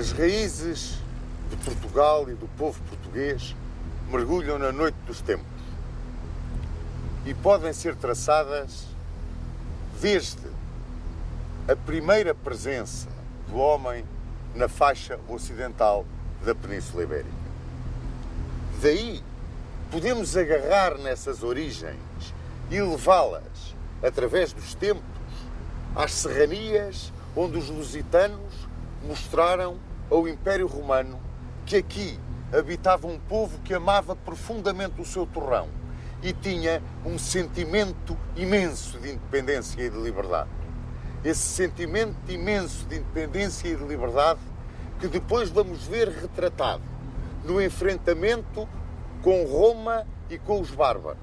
As raízes de Portugal e do povo português mergulham na noite dos tempos e podem ser traçadas desde a primeira presença do homem na faixa ocidental da Península Ibérica. Daí, podemos agarrar nessas origens e levá-las, através dos tempos, às serranias onde os lusitanos mostraram ao Império Romano que aqui habitava um povo que amava profundamente o seu torrão e tinha um sentimento imenso de independência e de liberdade. Esse sentimento imenso de independência e de liberdade que depois vamos ver retratado no enfrentamento com Roma e com os bárbaros.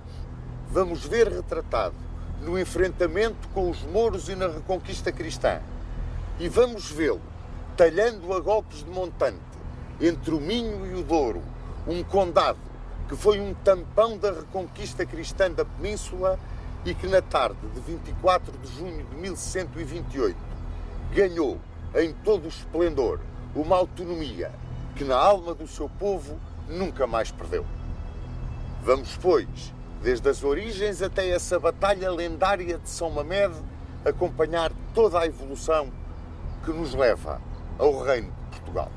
Vamos ver retratado no enfrentamento com os mouros e na reconquista cristã. E vamos vê-lo talhando a golpes de montante entre o Minho e o Douro, um condado que foi um tampão da reconquista cristã da Península e que na tarde de 24 de junho de 1128 ganhou em todo o esplendor uma autonomia que na alma do seu povo nunca mais perdeu. Vamos, pois, desde as origens até essa batalha lendária de São Mamede, acompanhar toda a evolução que nos leva ao Reino de Portugal.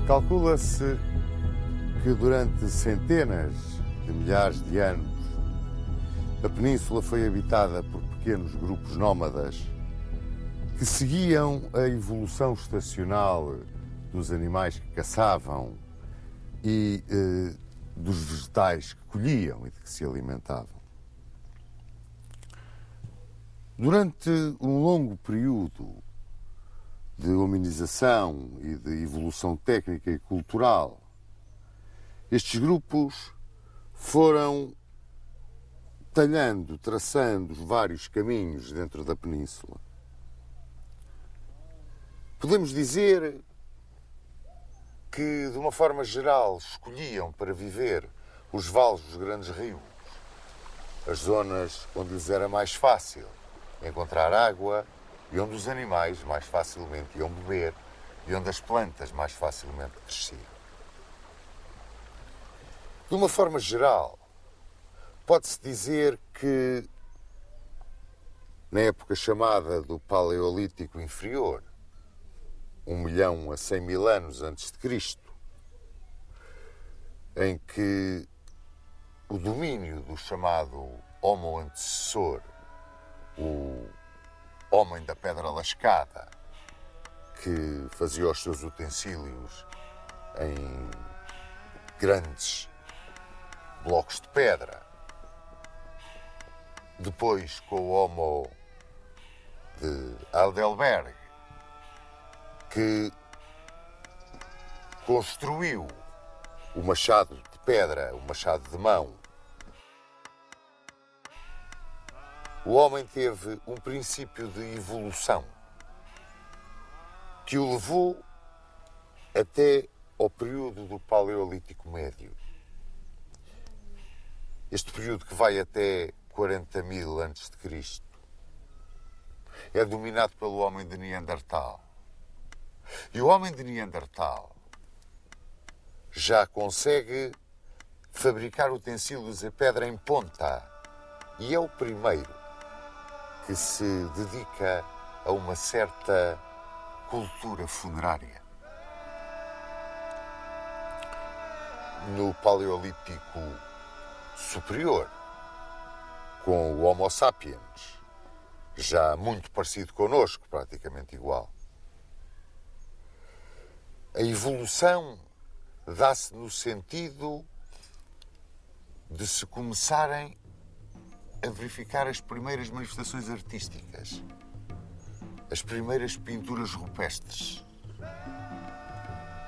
Calcula-se que durante centenas de milhares de anos a península foi habitada por pequenos grupos nómadas que seguiam a evolução estacional dos animais que caçavam e dos vegetais que colhiam e de que se alimentavam. Durante um longo período de hominização e de evolução técnica e cultural, estes grupos foram talhando, traçando vários caminhos dentro da península. Podemos dizer que, de uma forma geral, escolhiam para viver os vales dos grandes rios, as zonas onde lhes era mais fácil encontrar água e onde os animais mais facilmente iam beber e onde as plantas mais facilmente cresciam. De uma forma geral, pode-se dizer que, na época chamada do Paleolítico Inferior, 1 milhão a 100 mil anos antes de Cristo, em que o domínio do chamado Homo antecessor, o homem da pedra lascada, que fazia os seus utensílios em grandes blocos de pedra, depois com o Homo de Heidelberg, que construiu o machado de pedra, o machado de mão. O homem teve um princípio de evolução que o levou até ao período do Paleolítico Médio. Este período que vai até 40.000 a.C. é dominado pelo homem de Neandertal. E o homem de Neandertal já consegue fabricar utensílios a pedra em ponta e é o primeiro que se dedica a uma certa cultura funerária. No Paleolítico Superior, com o Homo sapiens, já muito parecido connosco, praticamente igual. A evolução dá-se no sentido de se começarem a verificar as primeiras manifestações artísticas, as primeiras pinturas rupestres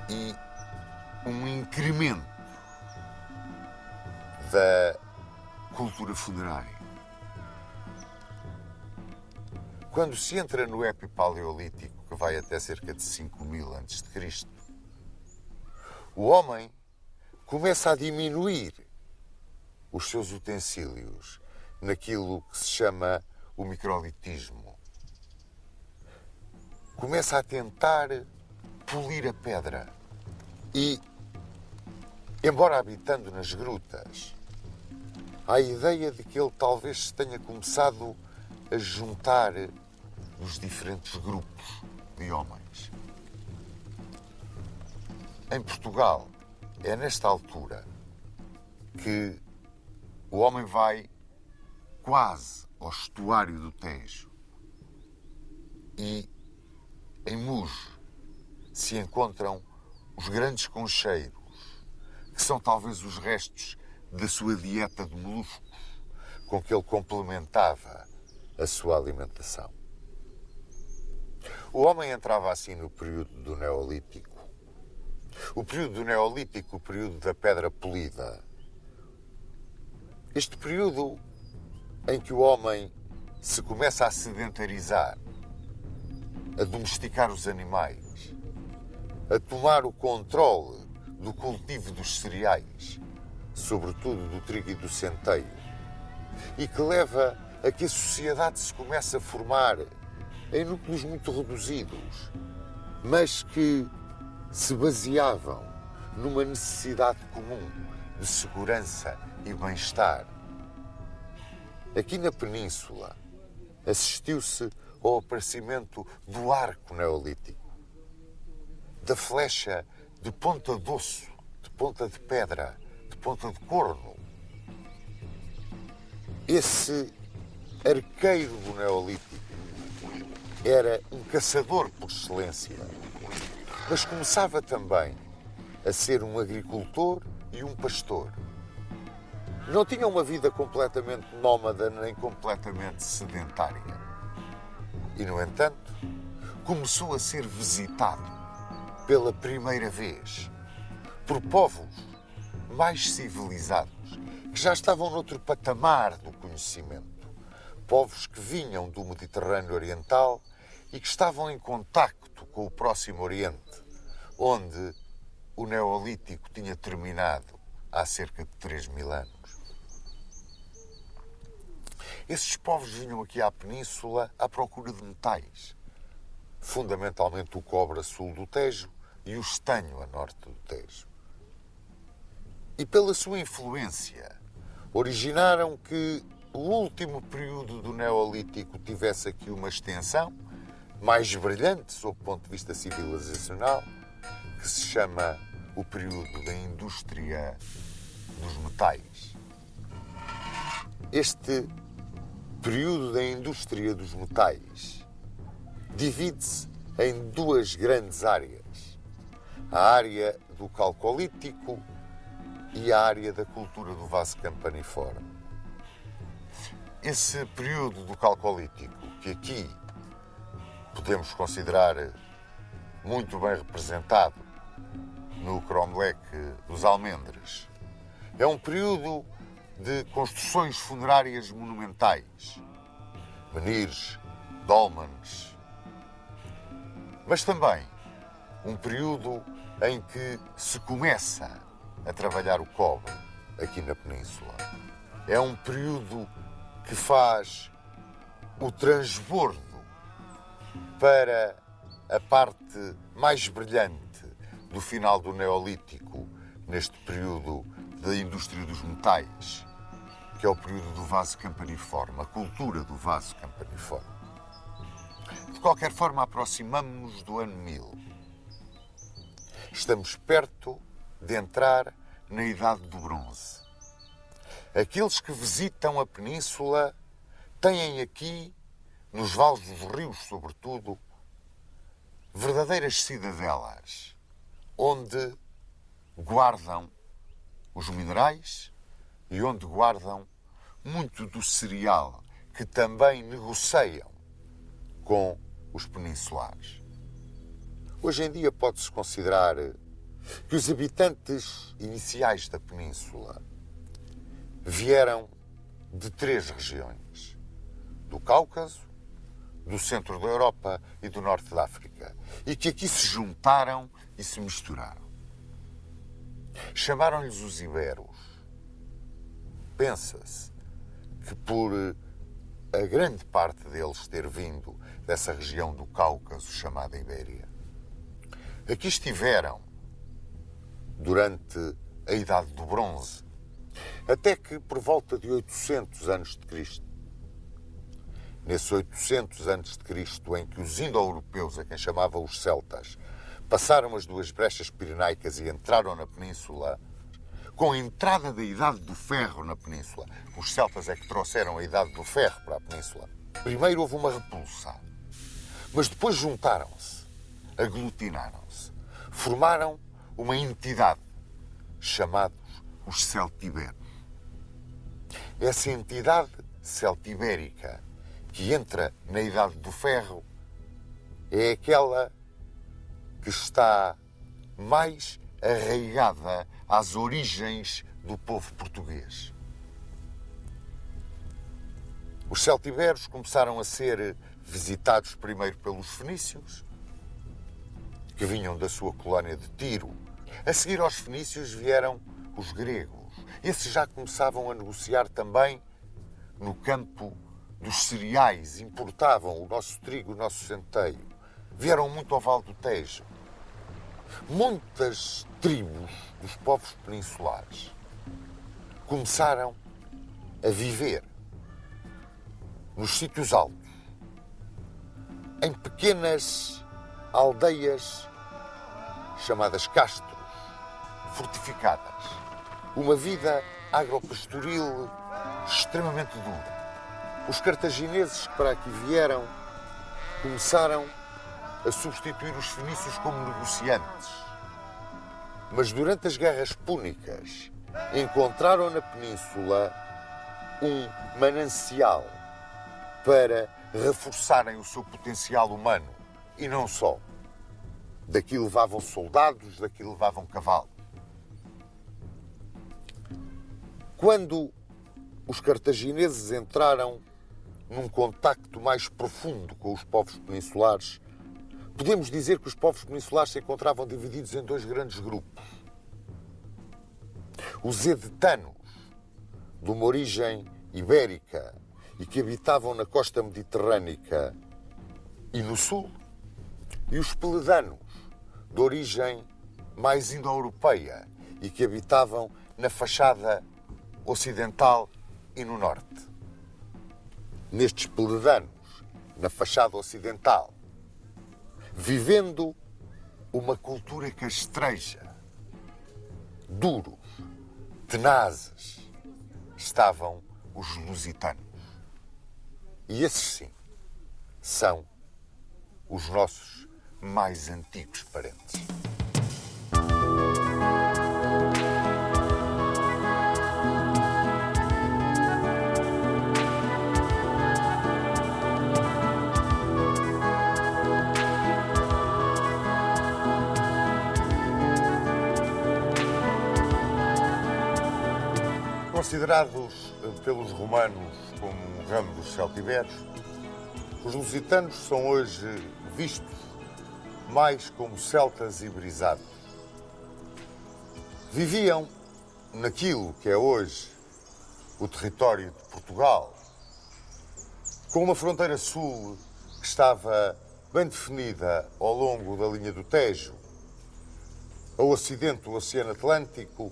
e um incremento da cultura funerária. Quando se entra no Epipaleolítico, que vai até cerca de 5.000 a.C., o homem começa a diminuir os seus utensílios naquilo que se chama o microlitismo. Começa a tentar polir a pedra e, embora habitando nas grutas, há a ideia de que ele talvez se tenha começado a juntar os diferentes grupos de homens. Em Portugal, é nesta altura que o homem vai quase ao estuário do Tejo e em Muge se encontram os grandes concheiros, que são talvez os restos da sua dieta de moluscos, com que ele complementava a sua alimentação. O homem entrava assim no período do Neolítico. O período do Neolítico, o período da pedra polida. Este período em que o homem se começa a sedentarizar, a domesticar os animais, a tomar o controle do cultivo dos cereais, sobretudo do trigo e do centeio, e que leva a que a sociedade se comece a formar em núcleos muito reduzidos, mas que se baseavam numa necessidade comum de segurança e bem-estar. Aqui na Península assistiu-se ao aparecimento do arco neolítico, da flecha de ponta de osso, de ponta de pedra, de ponta de corno. Esse arqueiro do Neolítico era um caçador por excelência, mas começava também a ser um agricultor e um pastor. Não tinha uma vida completamente nómada nem completamente sedentária. E, no entanto, começou a ser visitado pela primeira vez por povos mais civilizados, que já estavam noutro patamar do conhecimento. Povos que vinham do Mediterrâneo Oriental e que estavam em contacto com o Próximo Oriente, onde o Neolítico tinha terminado há cerca de 3.000 anos. Esses povos vinham aqui à Península à procura de metais, fundamentalmente o cobre a sul do Tejo e o estanho a norte do Tejo. E pela sua influência, originaram que o último período do Neolítico tivesse aqui uma extensão mais brilhante sob o ponto de vista civilizacional, que se chama o período da indústria dos metais. Este período da indústria dos metais divide-se em duas grandes áreas: a área do Calcolítico e a área da cultura do vaso campaniforme. esse período do Calcolítico, que aqui podemos considerar muito bem representado no cromlech dos Almendres, é um período de construções funerárias monumentais, menires, dólmenes, mas também um período em que se começa a trabalhar o cobre aqui na península. É um período que faz o transbordo para a parte mais brilhante do final do Neolítico, neste período da indústria dos metais, que é o período do vaso campaniforme, a cultura do vaso campaniforme. De qualquer forma, aproximamos-nos do ano 1000. Estamos perto de entrar na Idade do Bronze. Aqueles que visitam a península têm aqui, nos vales dos rios sobretudo, verdadeiras cidadelas, onde guardam os minerais e onde guardam muito do cereal que também negociam com os peninsulares. Hoje em dia pode-se considerar que os habitantes iniciais da península vieram de 3 regiões: do Cáucaso, do centro da Europa e do norte da África, e que aqui se juntaram e se misturaram. Chamaram-lhes os iberos. Pensa-se que por a grande parte deles ter vindo dessa região do Cáucaso chamada Ibéria, aqui estiveram durante a Idade do Bronze, até que por volta de 800 a.C., nesses 800 a.C., em que os indo-europeus, a quem chamavam os celtas, passaram as 2 brechas pirenaicas e entraram na península, com a entrada da Idade do Ferro na península, os celtas é que trouxeram a Idade do Ferro para a península. Primeiro houve uma repulsa, mas depois juntaram-se, aglutinaram-se, formaram uma entidade, chamados os celtiberos. Essa entidade celtibérica que entra na Idade do Ferro é aquela que está mais arraigada às origens do povo português. Os celtiberos começaram a ser visitados primeiro pelos fenícios, que vinham da sua colónia de Tiro. A seguir aos fenícios vieram os gregos. Esses já começavam a negociar também no campo dos cereais, importavam o nosso trigo, o nosso centeio. Vieram muito ao Vale do Tejo. Muitas tribos dos povos peninsulares começaram a viver nos sítios altos, em pequenas aldeias chamadas castros, fortificadas. Uma vida agropastoril extremamente dura. Os cartagineses que para aqui vieram começaram a substituir os fenícios como negociantes. Mas durante as guerras púnicas encontraram na península um manancial para reforçarem o seu potencial humano. E não só. Daqui levavam soldados, daqui levavam cavalos. Quando os cartagineses entraram num contacto mais profundo com os povos peninsulares, podemos dizer que os povos peninsulares se encontravam divididos em 2 grandes grupos. Os edetanos, de uma origem ibérica e que habitavam na costa mediterrânica e no sul, e os peledanos, de origem mais indo-europeia e que habitavam na fachada ocidental e no norte. Nestes peledanos, na fachada ocidental, vivendo uma cultura castreja, duros, tenazes, estavam os lusitanos. E esses sim, são os nossos mais antigos parentes. Considerados pelos romanos como um ramo dos celtibérios, os lusitanos são hoje vistos mais como celtas iberizados. Viviam naquilo que é hoje o território de Portugal, com uma fronteira sul que estava bem definida ao longo da linha do Tejo, ao ocidente do Oceano Atlântico,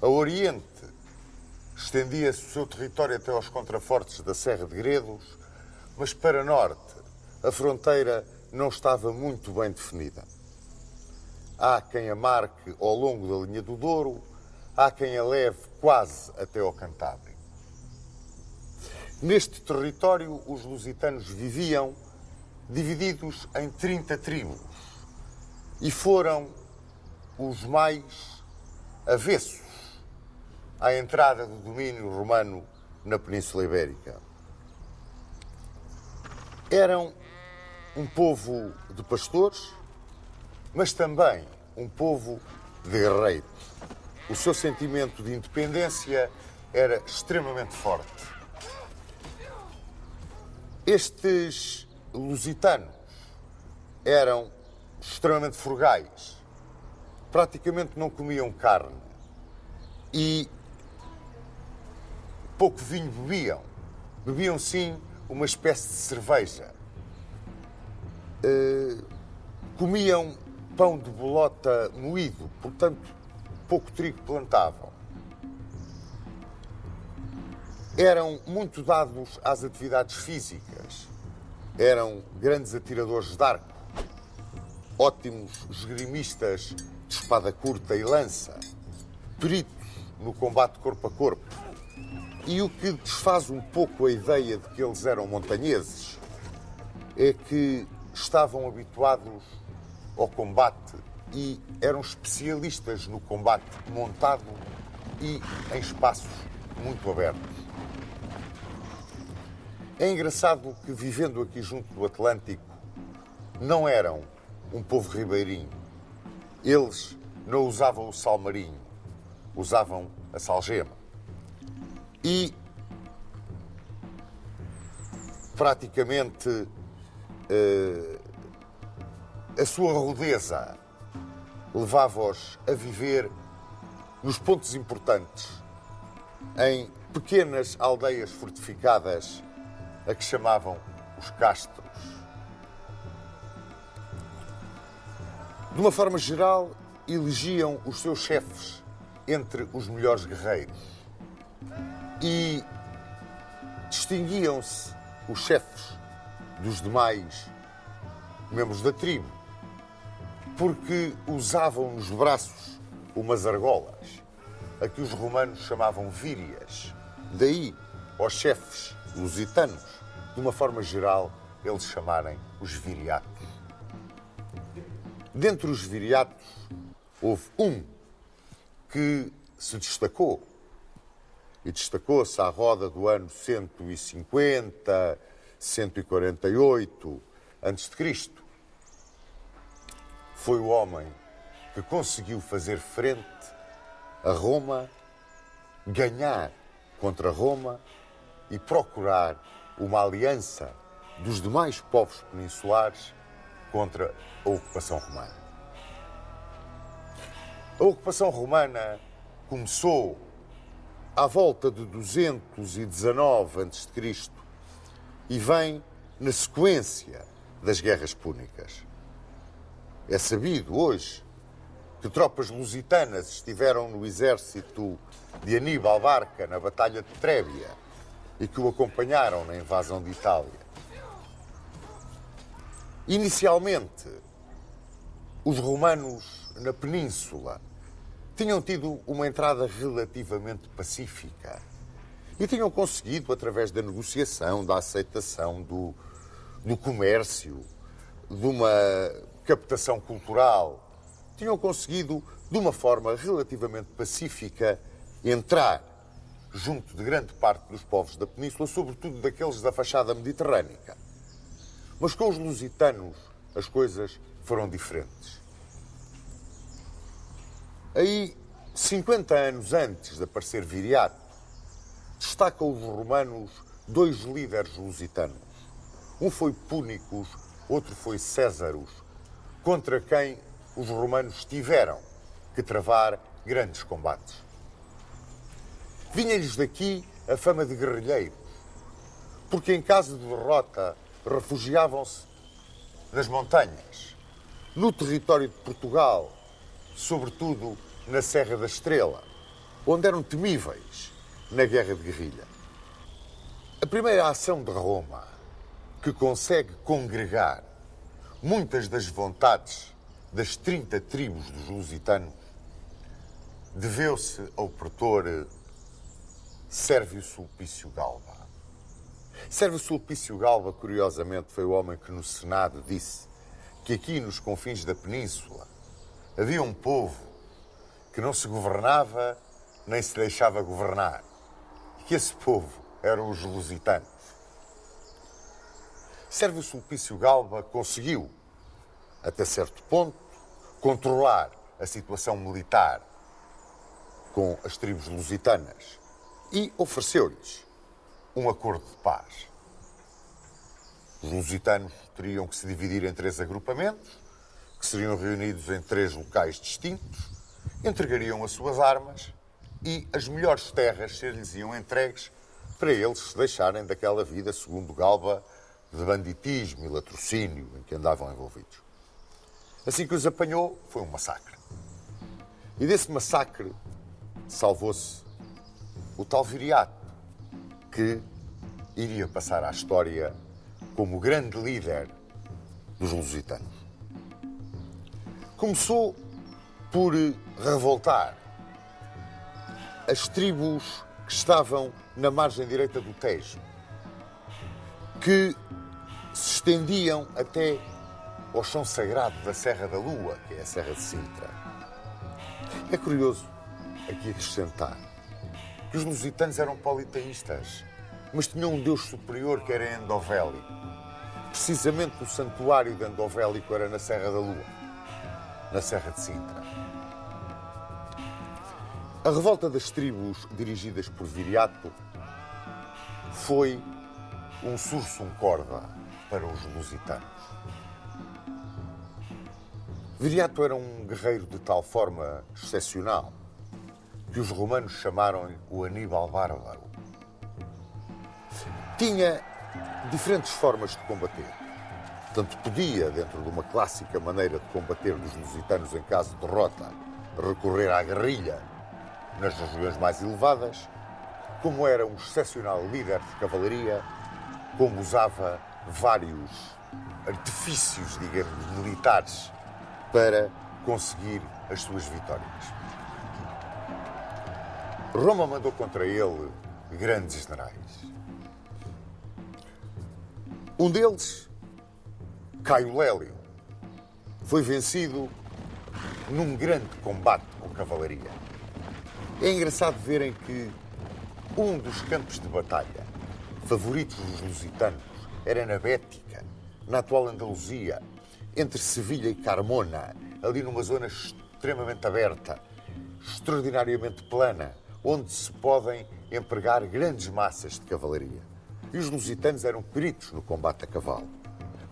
ao oriente estendia-se o seu território até aos contrafortes da Serra de Gredos, mas para norte a fronteira não estava muito bem definida. Há quem a marque ao longo da linha do Douro, há quem a leve quase até ao Cantábrico. Neste território, os lusitanos viviam divididos em 30 tribos e foram os mais avessos à entrada do domínio romano na Península Ibérica. Eram um povo de pastores, mas também um povo de guerreiros. O seu sentimento de independência era extremamente forte. Estes lusitanos eram extremamente frugais, praticamente não comiam carne e pouco vinho bebiam. Bebiam, sim, uma espécie de cerveja. Comiam pão de bolota moído, portanto, pouco trigo plantavam. Eram muito dados às atividades físicas. Eram grandes atiradores de arco, ótimos esgrimistas de espada curta e lança, peritos no combate corpo a corpo. E o que desfaz um pouco a ideia de que eles eram montanheses é que estavam habituados ao combate e eram especialistas no combate montado e em espaços muito abertos. É engraçado que, vivendo aqui junto do Atlântico, não eram um povo ribeirinho. Eles não usavam o salmarinho, usavam a salgema. E, praticamente, a sua rudeza levava-os a viver nos pontos importantes, em pequenas aldeias fortificadas, a que chamavam os castros. De uma forma geral, elegiam os seus chefes entre os melhores guerreiros. E distinguiam-se os chefes dos demais membros da tribo, porque usavam nos braços umas argolas, a que os romanos chamavam vírias. Daí, aos chefes lusitanos, de uma forma geral, eles chamarem os viriatos. Dentre os viriatos, houve um que se destacou, e destacou-se à roda do ano 150, 148 a.C. Foi o homem que conseguiu fazer frente a Roma, ganhar contra Roma e procurar uma aliança dos demais povos peninsulares contra a ocupação romana. A ocupação romana começou à volta de 219 a.C. e vem na sequência das guerras púnicas. É sabido hoje que tropas lusitanas estiveram no exército de Aníbal Barca na Batalha de Trébia e que o acompanharam na invasão de Itália. Inicialmente, os romanos na península tinham tido uma entrada relativamente pacífica e tinham conseguido, através da negociação, da aceitação do comércio, de uma captação cultural, tinham conseguido, de uma forma relativamente pacífica, entrar junto de grande parte dos povos da península, sobretudo daqueles da fachada mediterrânica. Mas com os lusitanos as coisas foram diferentes. Aí, 50 anos antes de aparecer Viriato, destacam os romanos dois líderes lusitanos. Um foi Púnicos, outro foi Césaros, contra quem os romanos tiveram que travar grandes combates. Vinha-lhes daqui a fama de guerrilheiros, porque em caso de derrota refugiavam-se nas montanhas, no território de Portugal, sobretudo na Serra da Estrela, onde eram temíveis na guerra de guerrilha. A primeira ação de Roma, que consegue congregar muitas das vontades das 30 tribos dos lusitanos, deveu-se ao pretor Sérvio Sulpício Galba. Sérvio Sulpício Galba, curiosamente, foi o homem que no Senado disse que aqui nos confins da península havia um povo que não se governava nem se deixava governar. E que esse povo eram os lusitanos. Sérvio Sulpício Galba conseguiu, até certo ponto, controlar a situação militar com as tribos lusitanas e ofereceu-lhes um acordo de paz. Os lusitanos teriam que se dividir em 3 agrupamentos, que seriam reunidos em 3 locais distintos, entregariam as suas armas e as melhores terras ser-lhes iam entregues para eles se deixarem daquela vida, segundo Galba, de banditismo e latrocínio em que andavam envolvidos. Assim que os apanhou, foi um massacre. E desse massacre salvou-se o tal Viriato, que iria passar à história como o grande líder dos lusitanos. Começou por revoltar as tribos que estavam na margem direita do Tejo, que se estendiam até ao chão sagrado da Serra da Lua, que é a Serra de Sintra. É curioso aqui acrescentar que os lusitanos eram politeístas, mas tinham um deus superior que era Endovélico. Precisamente o santuário de Endovélico era na Serra da Lua, na Serra de Sintra. A revolta das tribos dirigidas por Viriato foi um sursum corda para os lusitanos. Viriato era um guerreiro de tal forma excepcional que os romanos chamaram-lhe o Aníbal Bárbaro. Tinha diferentes formas de combater. Tanto podia, dentro de uma clássica maneira de combater dos lusitanos em caso de derrota, recorrer à guerrilha nas regiões mais elevadas, como era um excepcional líder de cavalaria, como usava vários artifícios, digamos, militares para conseguir as suas vitórias. Roma mandou contra ele grandes generais. Um deles, Caio Lélio, foi vencido num grande combate com cavalaria. É engraçado verem que um dos campos de batalha favoritos dos lusitanos era na Bética, na atual Andaluzia, entre Sevilha e Carmona, ali numa zona extremamente aberta, extraordinariamente plana, onde se podem empregar grandes massas de cavalaria. E os lusitanos eram peritos no combate a cavalo.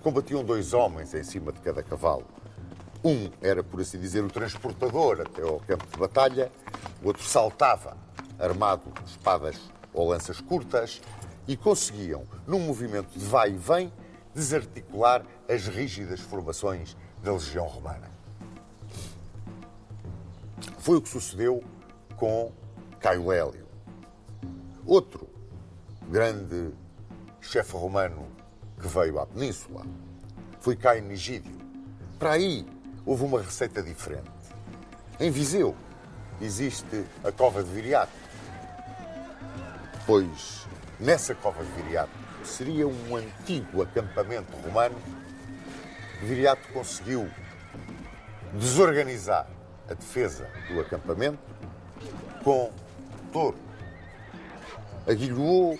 Combatiam 2 homens em cima de cada cavalo. Um era, por assim dizer, o transportador até ao campo de batalha, o outro saltava, armado de espadas ou lanças curtas, e conseguiam, num movimento de vai e vem, desarticular as rígidas formações da legião romana. Foi o que sucedeu com Caio Lélio. Outro grande chefe romano que veio à península foi Caio Nigídio. Para aí houve uma receita diferente. Em Viseu existe a Cova de Viriato, pois nessa Cova de Viriato seria um antigo acampamento romano. Viriato conseguiu desorganizar a defesa do acampamento com touro. Aguilhoou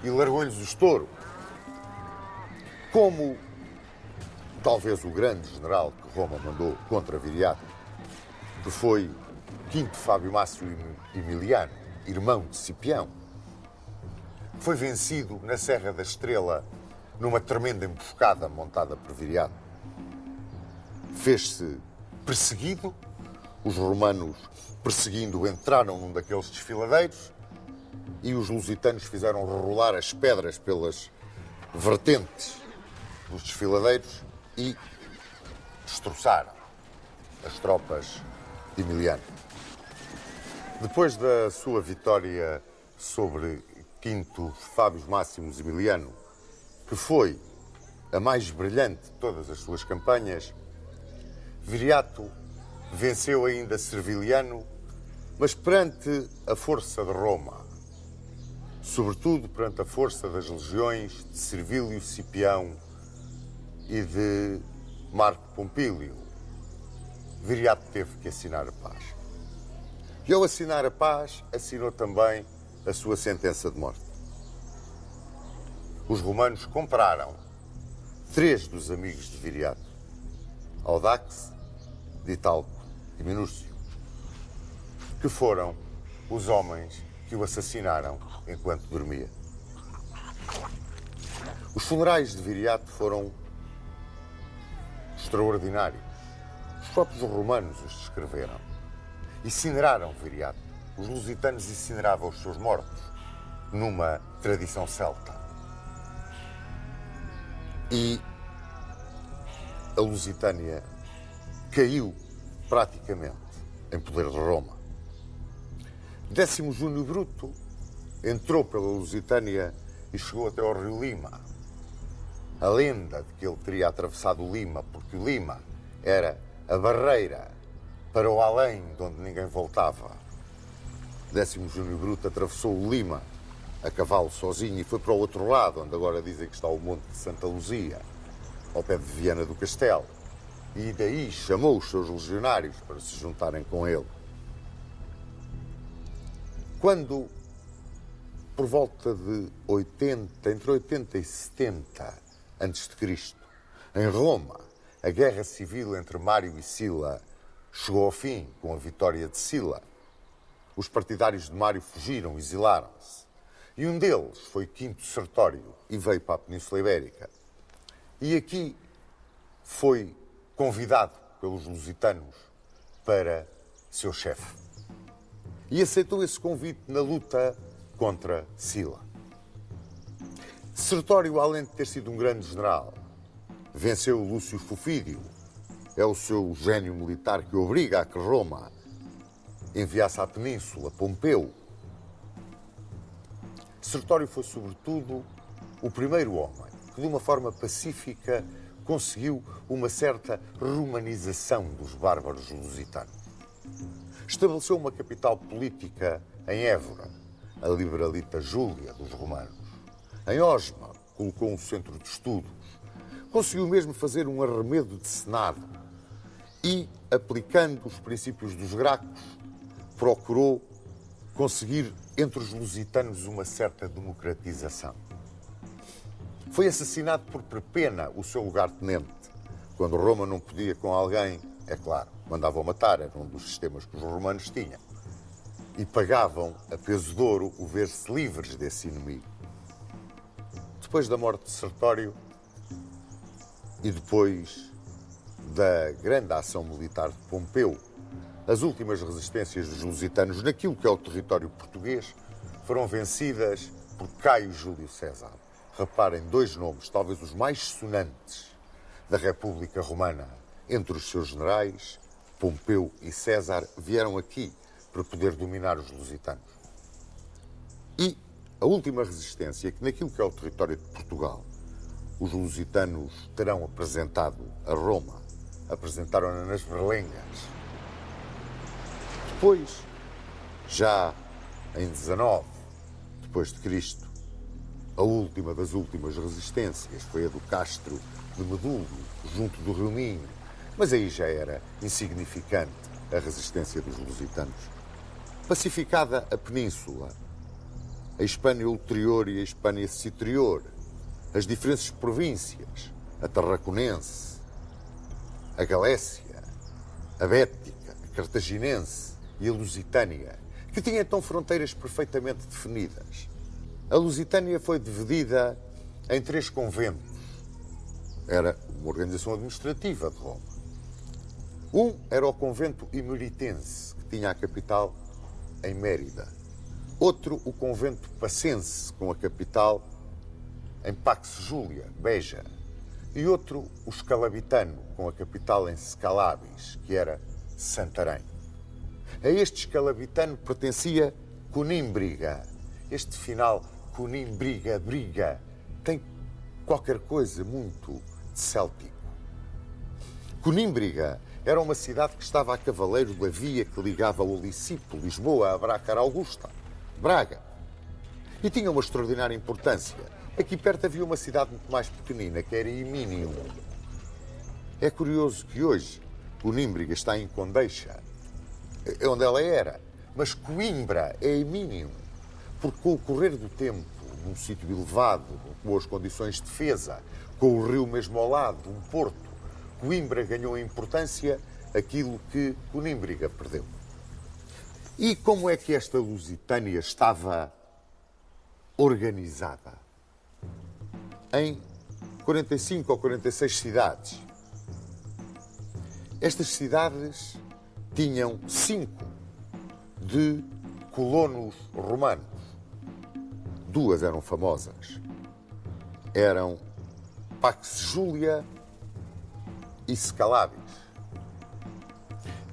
e largou-lhes os touros. Como talvez o grande general que Roma mandou contra Viriato, que foi Quinto Fábio Mácio Emiliano, irmão de Cipião, foi vencido na Serra da Estrela numa tremenda emboscada montada por Viriato. Fez-se perseguido, os romanos, perseguindo, entraram num daqueles desfiladeiros e os lusitanos fizeram rolar as pedras pelas vertentes dos desfiladeiros e destroçaram as tropas de Emiliano. Depois da sua vitória sobre Quinto Fábio Máximo Emiliano, que foi a mais brilhante de todas as suas campanhas, Viriato venceu ainda Serviliano, mas perante a força de Roma, sobretudo perante a força das legiões de Servílio Cipião e de Marco Pompílio, Viriato teve que assinar a paz. E ao assinar a paz, assinou também a sua sentença de morte. Os romanos compraram 3 dos amigos de Viriato, Audax, Ditalco e Minúcio, que foram os homens que o assassinaram enquanto dormia. Os funerais de Viriato foram extraordinários. Os próprios romanos os descreveram. Incineraram Viriato. Os lusitanos incineravam os seus mortos numa tradição celta. E a Lusitânia caiu praticamente em poder de Roma. Décimo Júnior Bruto entrou pela Lusitânia e chegou até ao rio Lima. A lenda de que ele teria atravessado o Lima, porque o Lima era a barreira para o além de onde ninguém voltava. Décimo Júnior Bruto atravessou o Lima a cavalo sozinho e foi para o outro lado, onde agora dizem que está o Monte de Santa Luzia, ao pé de Viana do Castelo. E daí chamou os seus legionários para se juntarem com ele. Quando, por volta de 80, entre 80 e 70 a.C., em Roma, a guerra civil entre Mário e Sila chegou ao fim com a vitória de Sila, os partidários de Mário fugiram, exilaram-se. E um deles foi Quinto Sertório e veio para a Península Ibérica. E aqui foi convidado pelos lusitanos para seu chefe. E aceitou esse convite na luta contra Sila. Sertório, além de ter sido um grande general, venceu Lúcio Fufídio. É o seu gênio militar que obriga a que Roma enviasse à Península Pompeu. Sertório foi, sobretudo, o primeiro homem que, de uma forma pacífica, conseguiu uma certa romanização dos bárbaros lusitanos. Estabeleceu uma capital política em Évora, a Liberalita Júlia dos romanos. Em Osma, colocou um centro de estudos. Conseguiu mesmo fazer um arremedo de Senado e, aplicando os princípios dos Gracos, procurou conseguir entre os lusitanos uma certa democratização. Foi assassinado por Perpena, o seu lugartenente. Quando Roma não podia com alguém, é claro, mandavam matar, era um dos sistemas que os romanos tinham. E pagavam a peso de ouro o ver-se livres desse inimigo. Depois da morte de Sertório e depois da grande ação militar de Pompeu, as últimas resistências dos lusitanos naquilo que é o território português foram vencidas por Caio Júlio César. Reparem, 2 nomes, talvez os mais sonantes da República Romana. Entre os seus generais, Pompeu e César, vieram aqui para poder dominar os lusitanos. E a última resistência, que naquilo que é o território de Portugal, os lusitanos terão apresentado a Roma, apresentaram-na nas Berlengas. Depois, já em 19 depois de Cristo, a última das últimas resistências foi a do Castro de Medulho, junto do Rio Minho, mas aí já era insignificante a resistência dos lusitanos. Pacificada a península, a Hispânia Ulterior e a Hispânia Citerior, as diferentes províncias, a Tarraconense, a Galécia, a Bética, a Cartaginense e a Lusitânia, que tinham então fronteiras perfeitamente definidas. A Lusitânia foi dividida em 3 conventos. Era uma organização administrativa de Roma. Um era o convento emeritense, que tinha a capital em Mérida. Outro, o convento pacense, com a capital em Pax Julia, Beja. E outro, o escalabitano, com a capital em Scalabis, que era Santarém. A este escalabitano pertencia Conímbriga. Este final, Conímbriga, briga, tem qualquer coisa muito céltico. Conímbriga era uma cidade que estava a cavaleiro da via que ligava o Licipo, Lisboa, a Bracar Augusta, Braga. E tinha uma extraordinária importância. Aqui perto havia uma cidade muito mais pequenina, que era Iminium. É curioso que hoje Conímbriga está em Condeixa, onde ela era, mas Coimbra é Iminium, porque com o correr do tempo, num sítio elevado, com boas condições de defesa, com o rio mesmo ao lado, um porto, Coimbra ganhou em importância aquilo que Conímbriga perdeu. E como é que esta Lusitânia estava organizada? Em 45 ou 46 cidades. Estas cidades tinham 5 de colonos romanos. 2 eram famosas. Eram Pax Julia e Scalabis.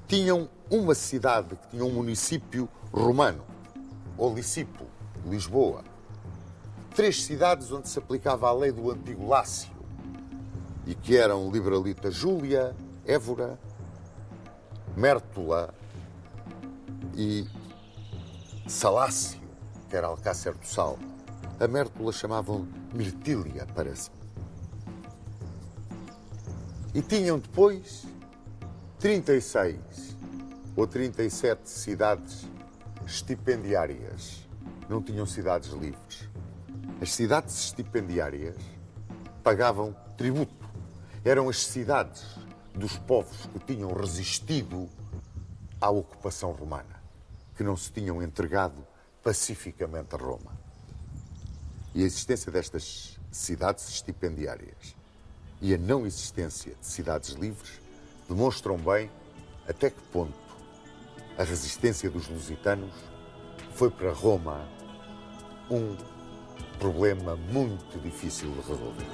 Tinham uma cidade que tinha um município romano, o Licipo, Lisboa. 3 cidades onde se aplicava a lei do antigo Lácio e que eram Liberalita Júlia, Évora, Mértola e Salácio, que era Alcácer do Sal. A Mértola chamavam Mirtília, parece-me. E tinham depois 36 ou 37 cidades estipendiárias. Não tinham cidades livres. As cidades estipendiárias pagavam tributo. Eram as cidades dos povos que tinham resistido à ocupação romana, que não se tinham entregado pacificamente a Roma. E a existência destas cidades estipendiárias e a não existência de cidades livres demonstram bem até que ponto a resistência dos lusitanos foi para Roma um problema muito difícil de resolver.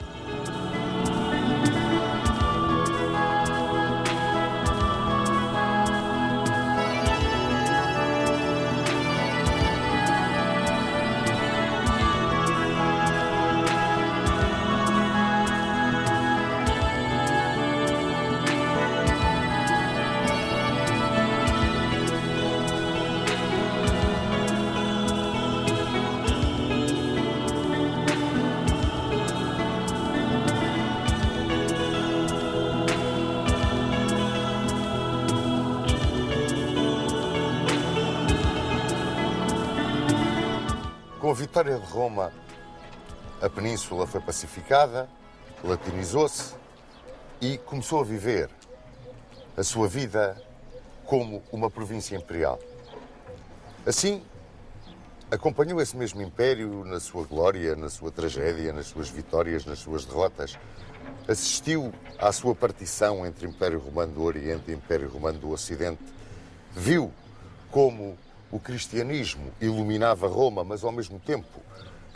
Com a vitória de Roma, a península foi pacificada, latinizou-se e começou a viver a sua vida como uma província imperial. Assim, acompanhou esse mesmo império na sua glória, na sua tragédia, nas suas vitórias, nas suas derrotas. Assistiu à sua partição entre Império Romano do Oriente e Império Romano do Ocidente. Viu como o cristianismo iluminava Roma, mas ao mesmo tempo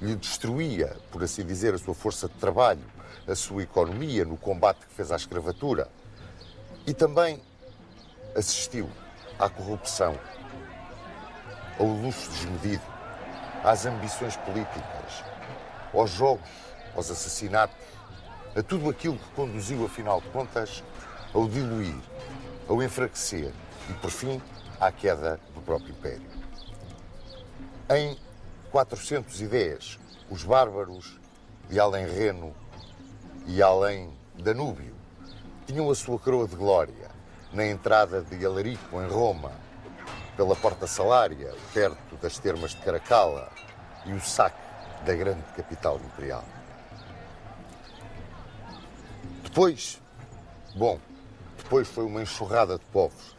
lhe destruía, por assim dizer, a sua força de trabalho, a sua economia no combate que fez à escravatura. E também assistiu à corrupção, ao luxo desmedido, às ambições políticas, aos jogos, aos assassinatos, a tudo aquilo que conduziu, afinal de contas, ao diluir, ao enfraquecer e, por fim, à queda do próprio Império. Em 410, os bárbaros de além Reno e além Danúbio tinham a sua coroa de glória na entrada de Alarico, em Roma, pela Porta Salária, perto das termas de Caracalla, e o saque da grande capital imperial. Depois foi uma enxurrada de povos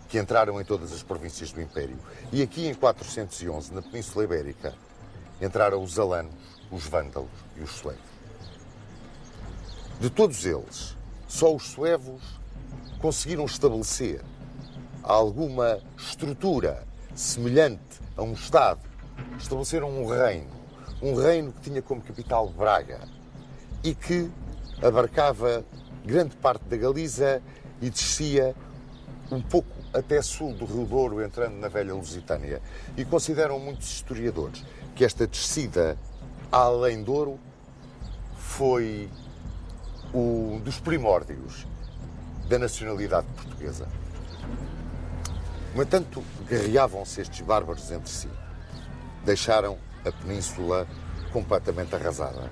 que entraram em todas as províncias do Império. E aqui em 411, na Península Ibérica, entraram os alanos, os vândalos e os suevos. De todos eles, só os suevos conseguiram estabelecer alguma estrutura semelhante a um Estado. Estabeleceram um reino que tinha como capital Braga e que abarcava grande parte da Galiza e descia um pouco até sul do Rio Douro, entrando na velha Lusitânia. E consideram muitos historiadores que esta descida além Douro foi um dos primórdios da nacionalidade portuguesa. No entanto, guerreavam-se estes bárbaros entre si. Deixaram a península completamente arrasada.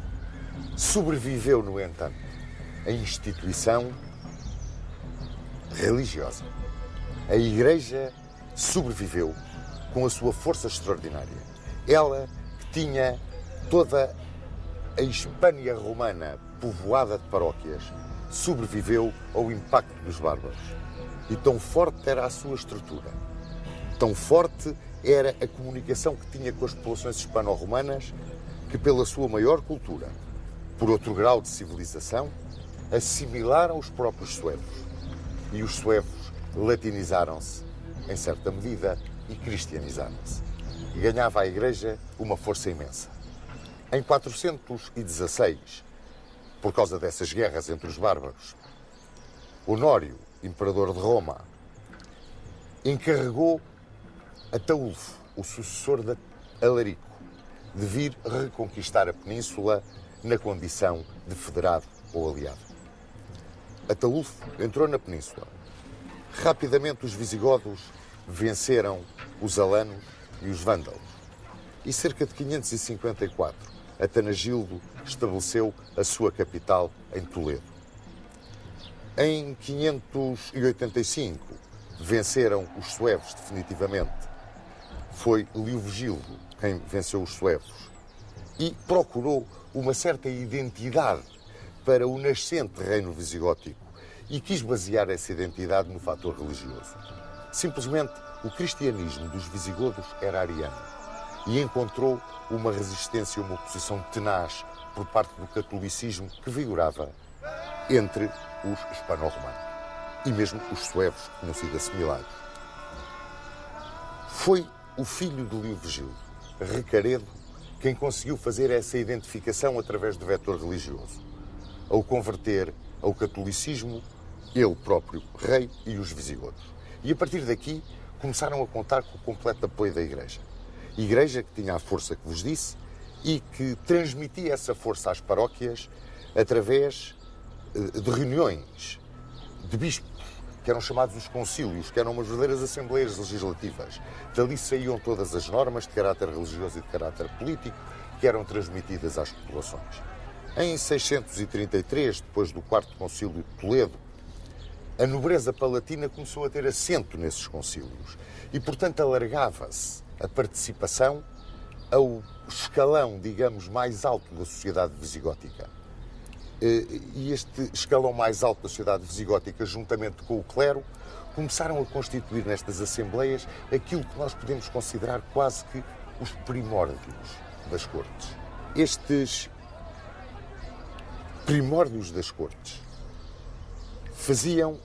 Sobreviveu, no entanto, a instituição religiosa. A Igreja sobreviveu com a sua força extraordinária. Ela que tinha toda a Hispânia romana povoada de paróquias, sobreviveu ao impacto dos bárbaros. E tão forte era a sua estrutura, tão forte era a comunicação que tinha com as populações hispano-romanas, que pela sua maior cultura, por outro grau de civilização, assimilaram os próprios suevos. E os suevos latinizaram-se, em certa medida, e cristianizaram-se. E ganhava a Igreja uma força imensa. Em 416, por causa dessas guerras entre os bárbaros, Honório, imperador de Roma, encarregou Ataúlfo, o sucessor de Alarico, de vir reconquistar a península na condição de federado ou aliado. Ataúlfo entrou na península. Rapidamente os visigodos venceram os alanos e os vândalos. E cerca de 554, Atanagildo estabeleceu a sua capital em Toledo. Em 585, venceram os suevos definitivamente. Foi Leovigildo quem venceu os suevos e procurou uma certa identidade para o nascente reino visigótico e quis basear essa identidade no fator religioso. Simplesmente, o cristianismo dos visigodos era ariano e encontrou uma resistência, uma oposição tenaz por parte do catolicismo que vigorava entre os hispano-romanos e mesmo os suevos que tinham sido assimilados. Foi o filho de Leovigildo, Recaredo, quem conseguiu fazer essa identificação através do vetor religioso, ao converter ao catolicismo ele próprio, rei, e os visigodos. E a partir daqui começaram a contar com o completo apoio da Igreja. Igreja que tinha a força que vos disse e que transmitia essa força às paróquias através de reuniões de bispos, que eram chamados os concílios, que eram umas verdadeiras assembleias legislativas. Dali saíam todas as normas de caráter religioso e de caráter político que eram transmitidas às populações. Em 633, depois do quarto concílio de Toledo, a nobreza palatina começou a ter assento nesses concílios e, portanto, alargava-se a participação ao escalão, digamos, mais alto da sociedade visigótica. E este escalão mais alto da sociedade visigótica, juntamente com o clero, começaram a constituir nestas assembleias aquilo que nós podemos considerar quase que os primórdios das cortes. Estes primórdios das cortes faziam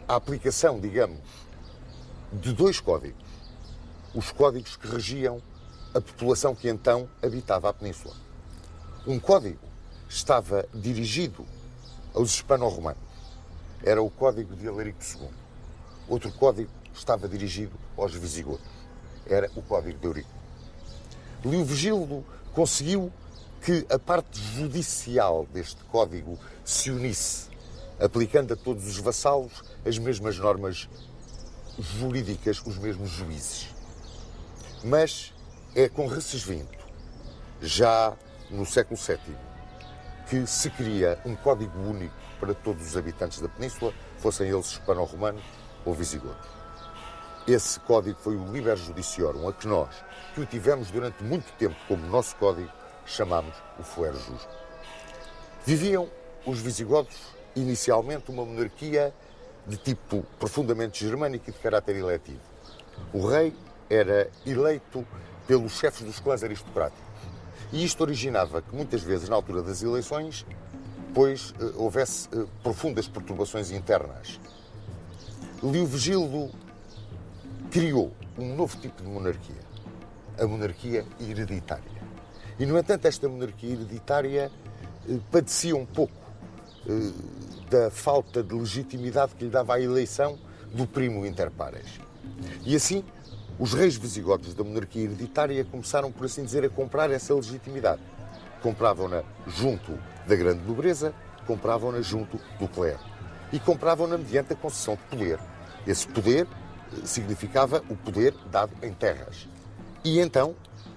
a aplicação, digamos, de dois códigos. Os códigos que regiam a população que então habitava a península. Um código estava dirigido aos hispano-romanos. Era o Código de Alarico II. Outro código estava dirigido aos visigodos. Era o Código de Eurico. Leovigildo conseguiu que a parte judicial deste código se unisse, aplicando a todos os vassalos as mesmas normas jurídicas, os mesmos juízes. Mas é com Recesvinto, já no século VII, que se cria um código único para todos os habitantes da península, fossem eles hispano-romanos ou visigodos. Esse código foi o Liber Judiciorum, a que nós, que o tivemos durante muito tempo como nosso código, chamamos o Fuero Justo. Viviam os visigodos, inicialmente, uma monarquia de tipo profundamente germânico e de caráter eletivo. O rei era eleito pelos chefes dos clãs aristocráticos. E isto originava que muitas vezes, na altura das eleições, pois houvesse profundas perturbações internas. Leovigildo criou um novo tipo de monarquia, a monarquia hereditária. E, no entanto, esta monarquia hereditária padecia um pouco da falta de legitimidade que lhe dava a eleição do primo inter pares. E assim, os reis visigodos da monarquia hereditária começaram, por assim dizer, a comprar essa legitimidade. Compravam-na junto da grande nobreza, compravam-na junto do clero. E compravam-na mediante a concessão de poder. Esse poder significava o poder dado em terras. E então,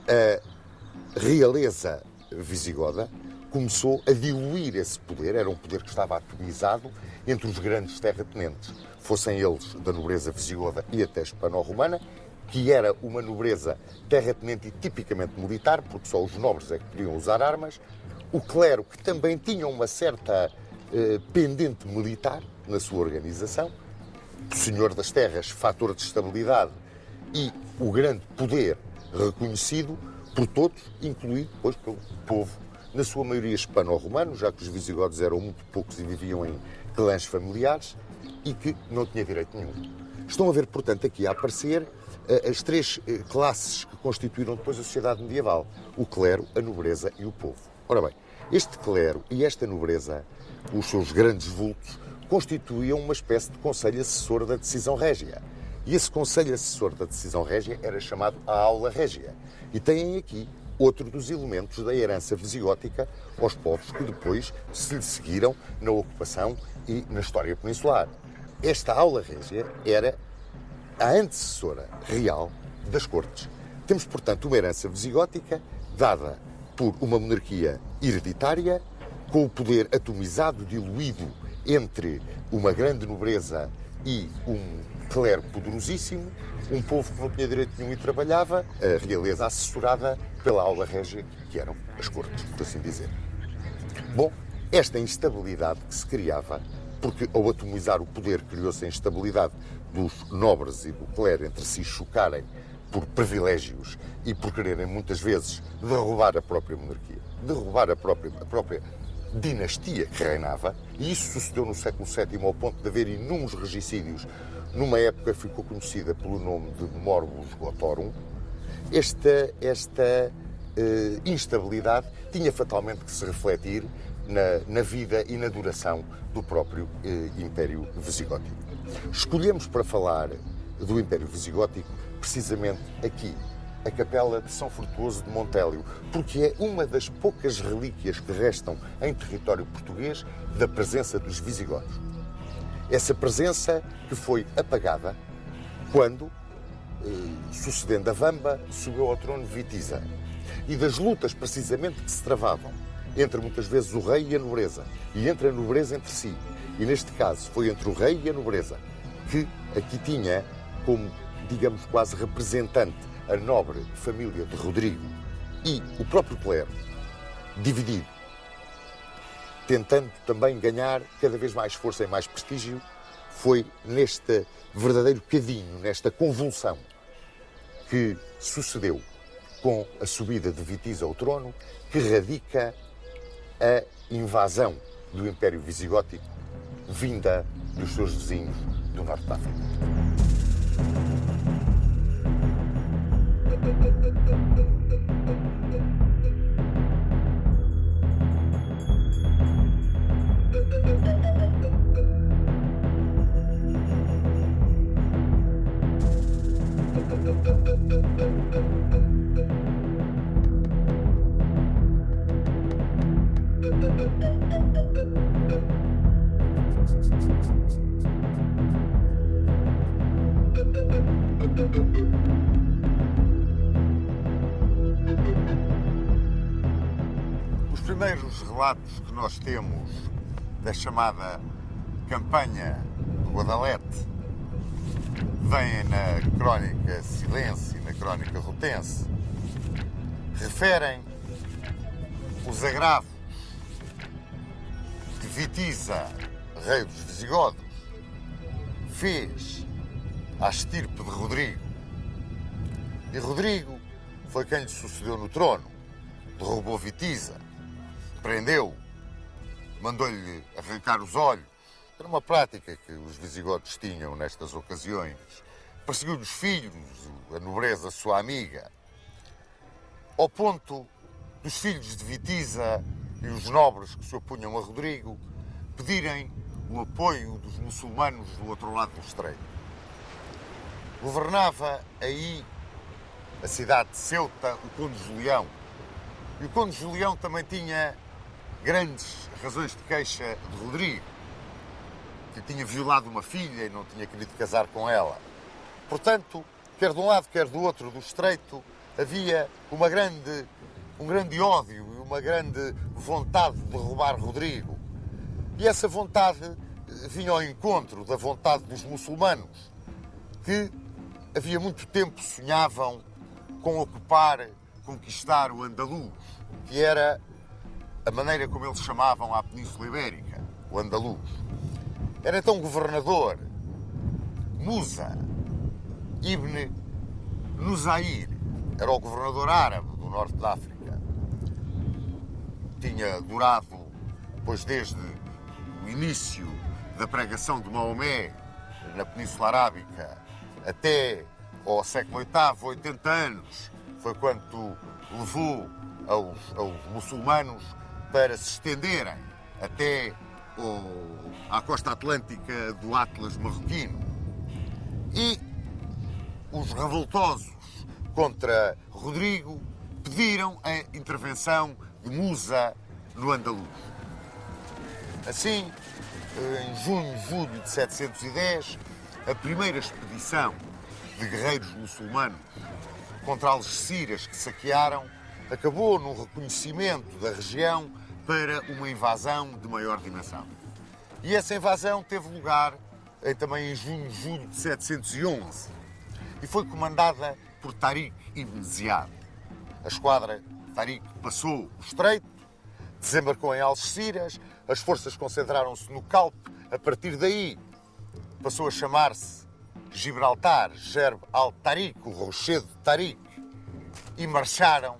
a realeza visigoda começou a diluir esse poder. Era um poder que estava atomizado entre os grandes terratenentes, fossem eles da nobreza visigoda e até hispano-romana, que era uma nobreza terratenente e tipicamente militar, porque só os nobres é que podiam usar armas, o clero, que também tinha uma certa pendente militar na sua organização, o senhor das terras, fator de estabilidade, e o grande poder reconhecido por todos, incluído depois pelo povo, na sua maioria hispano-romano, já que os visigodos eram muito poucos e viviam em clãs familiares, e que não tinha direito nenhum. Estão a ver, portanto, aqui a aparecer as três classes que constituíram depois a sociedade medieval: o clero, a nobreza e o povo. Ora bem, este clero e esta nobreza, os seus grandes vultos, constituíam uma espécie de conselho assessor da decisão régia. E esse conselho assessor da decisão régia era chamado a aula régia. E têm aqui outro dos elementos da herança visigótica aos povos que depois se lhe seguiram na ocupação e na história peninsular. Esta aula régia era a antecessora real das cortes. Temos, portanto, uma herança visigótica dada por uma monarquia hereditária, com o poder atomizado, diluído entre uma grande nobreza e um clero poderosíssimo, um povo que não tinha direito nenhum e trabalhava, a realeza assessorada pela aula régia, que eram as cortes, por assim dizer. Bom, esta instabilidade que se criava, porque ao atomizar o poder criou-se a instabilidade dos nobres e do clero entre si chocarem por privilégios e por quererem muitas vezes derrubar a própria monarquia, derrubar a própria dinastia que reinava, e isso sucedeu no século VII ao ponto de haver inúmeros regicídios, numa época que ficou conhecida pelo nome de Morbus Gotorum. Esta instabilidade tinha fatalmente que se refletir na vida e na duração do próprio Império Visigótico. Escolhemos para falar do Império Visigótico precisamente aqui, a Capela de São Frutuoso de Montélio, porque é uma das poucas relíquias que restam em território português da presença dos visigodos. Essa presença que foi apagada quando, sucedendo a Vamba, subiu ao trono Witiza. E das lutas precisamente que se travavam entre muitas vezes o rei e a nobreza, e entre a nobreza entre si. E neste caso foi entre o rei e a nobreza, que aqui tinha como, digamos, quase representante a nobre família de Rodrigo e o próprio clero, dividido, tentando também ganhar cada vez mais força e mais prestígio. Foi neste verdadeiro cadinho, nesta convulsão que sucedeu com a subida de Witiza ao trono, que radica a invasão do Império Visigótico vinda dos seus vizinhos do Norte da África. Os primeiros relatos que nós temos da chamada campanha do Guadalete vêm na crónica Silêncio e na crónica Rotense. Referem os agravos que Witiza, rei dos visigodos, fez à estirpe de Rodrigo. E Rodrigo foi quem lhe sucedeu no trono. derrubou Vitiza, prendeu, mandou-lhe arrancar os olhos. Era uma prática que os visigodos tinham nestas ocasiões. Perseguiu os filhos, a nobreza sua amiga, ao ponto dos filhos de Vitiza e os nobres que se opunham a Rodrigo pedirem o apoio dos muçulmanos do outro lado do estreito. Governava aí a cidade de Ceuta o conde Julião. E o conde Julião também tinha grandes razões de queixa de Rodrigo, que tinha violado uma filha e não tinha querido casar com ela. Portanto, quer de um lado, quer do outro do estreito, havia um grande ódio e uma grande vontade de derrubar Rodrigo. E essa vontade vinha ao encontro da vontade dos muçulmanos, que havia muito tempo sonhavam com conquistar o Andaluz, que era a maneira como eles chamavam a Península Ibérica, o Andaluz. Era então governador Musa ibn Nusair, era o governador árabe do norte da África. Tinha durado, pois desde o início da pregação de Maomé na Península Arábica até ao século VIII, 80 anos, foi quanto levou aos muçulmanos para se estenderem até à costa atlântica do Atlas marroquino. E os revoltosos contra Rodrigo pediram a intervenção de Musa no Andaluz. Assim, em junho, julho de 710, a primeira expedição de guerreiros muçulmanos contra Algeciras que saquearam acabou num reconhecimento da região para uma invasão de maior dimensão. E essa invasão teve lugar também em junho, julho de 711 e foi comandada por Tariq ibn Ziyad. A esquadra de Tariq passou o estreito, desembarcou em Algeciras, as forças concentraram-se no Calpe. A partir daí passou a chamar-se Gibraltar, Gerb al-Tariq, o rochedo de Tariq, e marcharam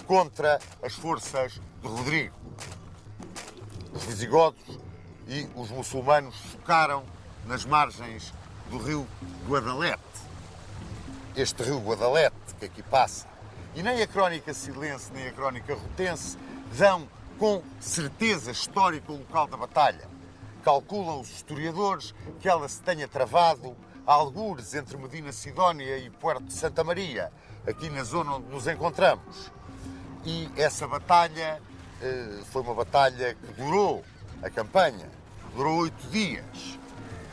contra as forças de Rodrigo. Os visigodos e os muçulmanos focaram nas margens do rio Guadalete. Este rio Guadalete que aqui passa. E nem a crónica silense nem a crónica rotense dão com certeza histórica o local da batalha. Calculam os historiadores que ela se tenha travado a algures entre Medina Sidónia e Puerto de Santa Maria, aqui na zona onde nos encontramos. E essa batalha foi uma batalha que durou, a campanha, durou 8 dias.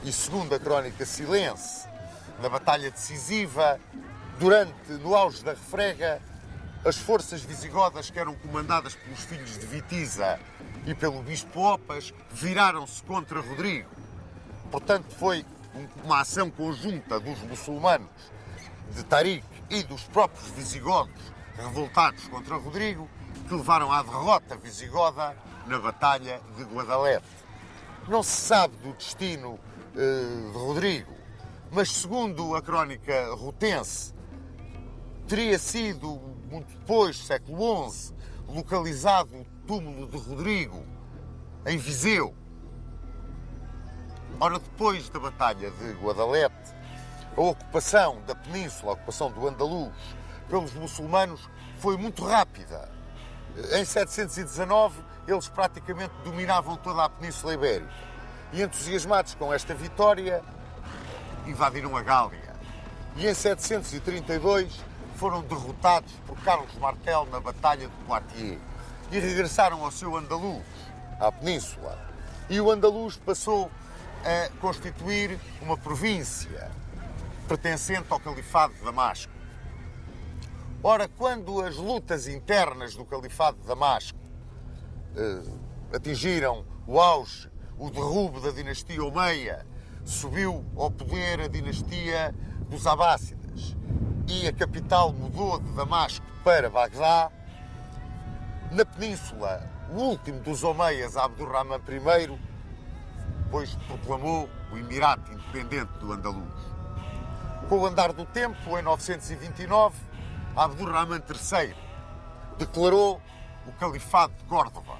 E segundo a crónica silense, na batalha decisiva, no auge da refrega, as forças visigodas que eram comandadas pelos filhos de Vitiza e pelo bispo Opas viraram-se contra Rodrigo. Portanto, foi uma ação conjunta dos muçulmanos, de Tariq e dos próprios visigodos revoltados contra Rodrigo que levaram à derrota visigoda na Batalha de Guadalete. Não se sabe do destino de Rodrigo, mas segundo a crónica rotense, teria sido, muito depois, século XI, localizado o túmulo de Rodrigo em Viseu. Ora, depois da Batalha de Guadalete, a ocupação da península, a ocupação do Andaluz, pelos muçulmanos foi muito rápida. Em 719, eles praticamente dominavam toda a Península Ibérica. E entusiasmados com esta vitória, invadiram a Gália. E em 732 foram derrotados por Carlos Martel na Batalha de Poitiers e regressaram ao seu Andaluz, à Península. E o Andaluz passou a constituir uma província pertencente ao Califado de Damasco. Ora, quando as lutas internas do Califado de Damasco atingiram o auge, o derrubo da dinastia Omeia, subiu ao poder a dinastia dos Abássidas e a capital mudou de Damasco para Bagdá, na península, o último dos Omeias, Abdurrahman I, pois proclamou o Emirato Independente do Andaluz. Com o andar do tempo, em 929, Abdurrahman III declarou o Califado de Córdoba.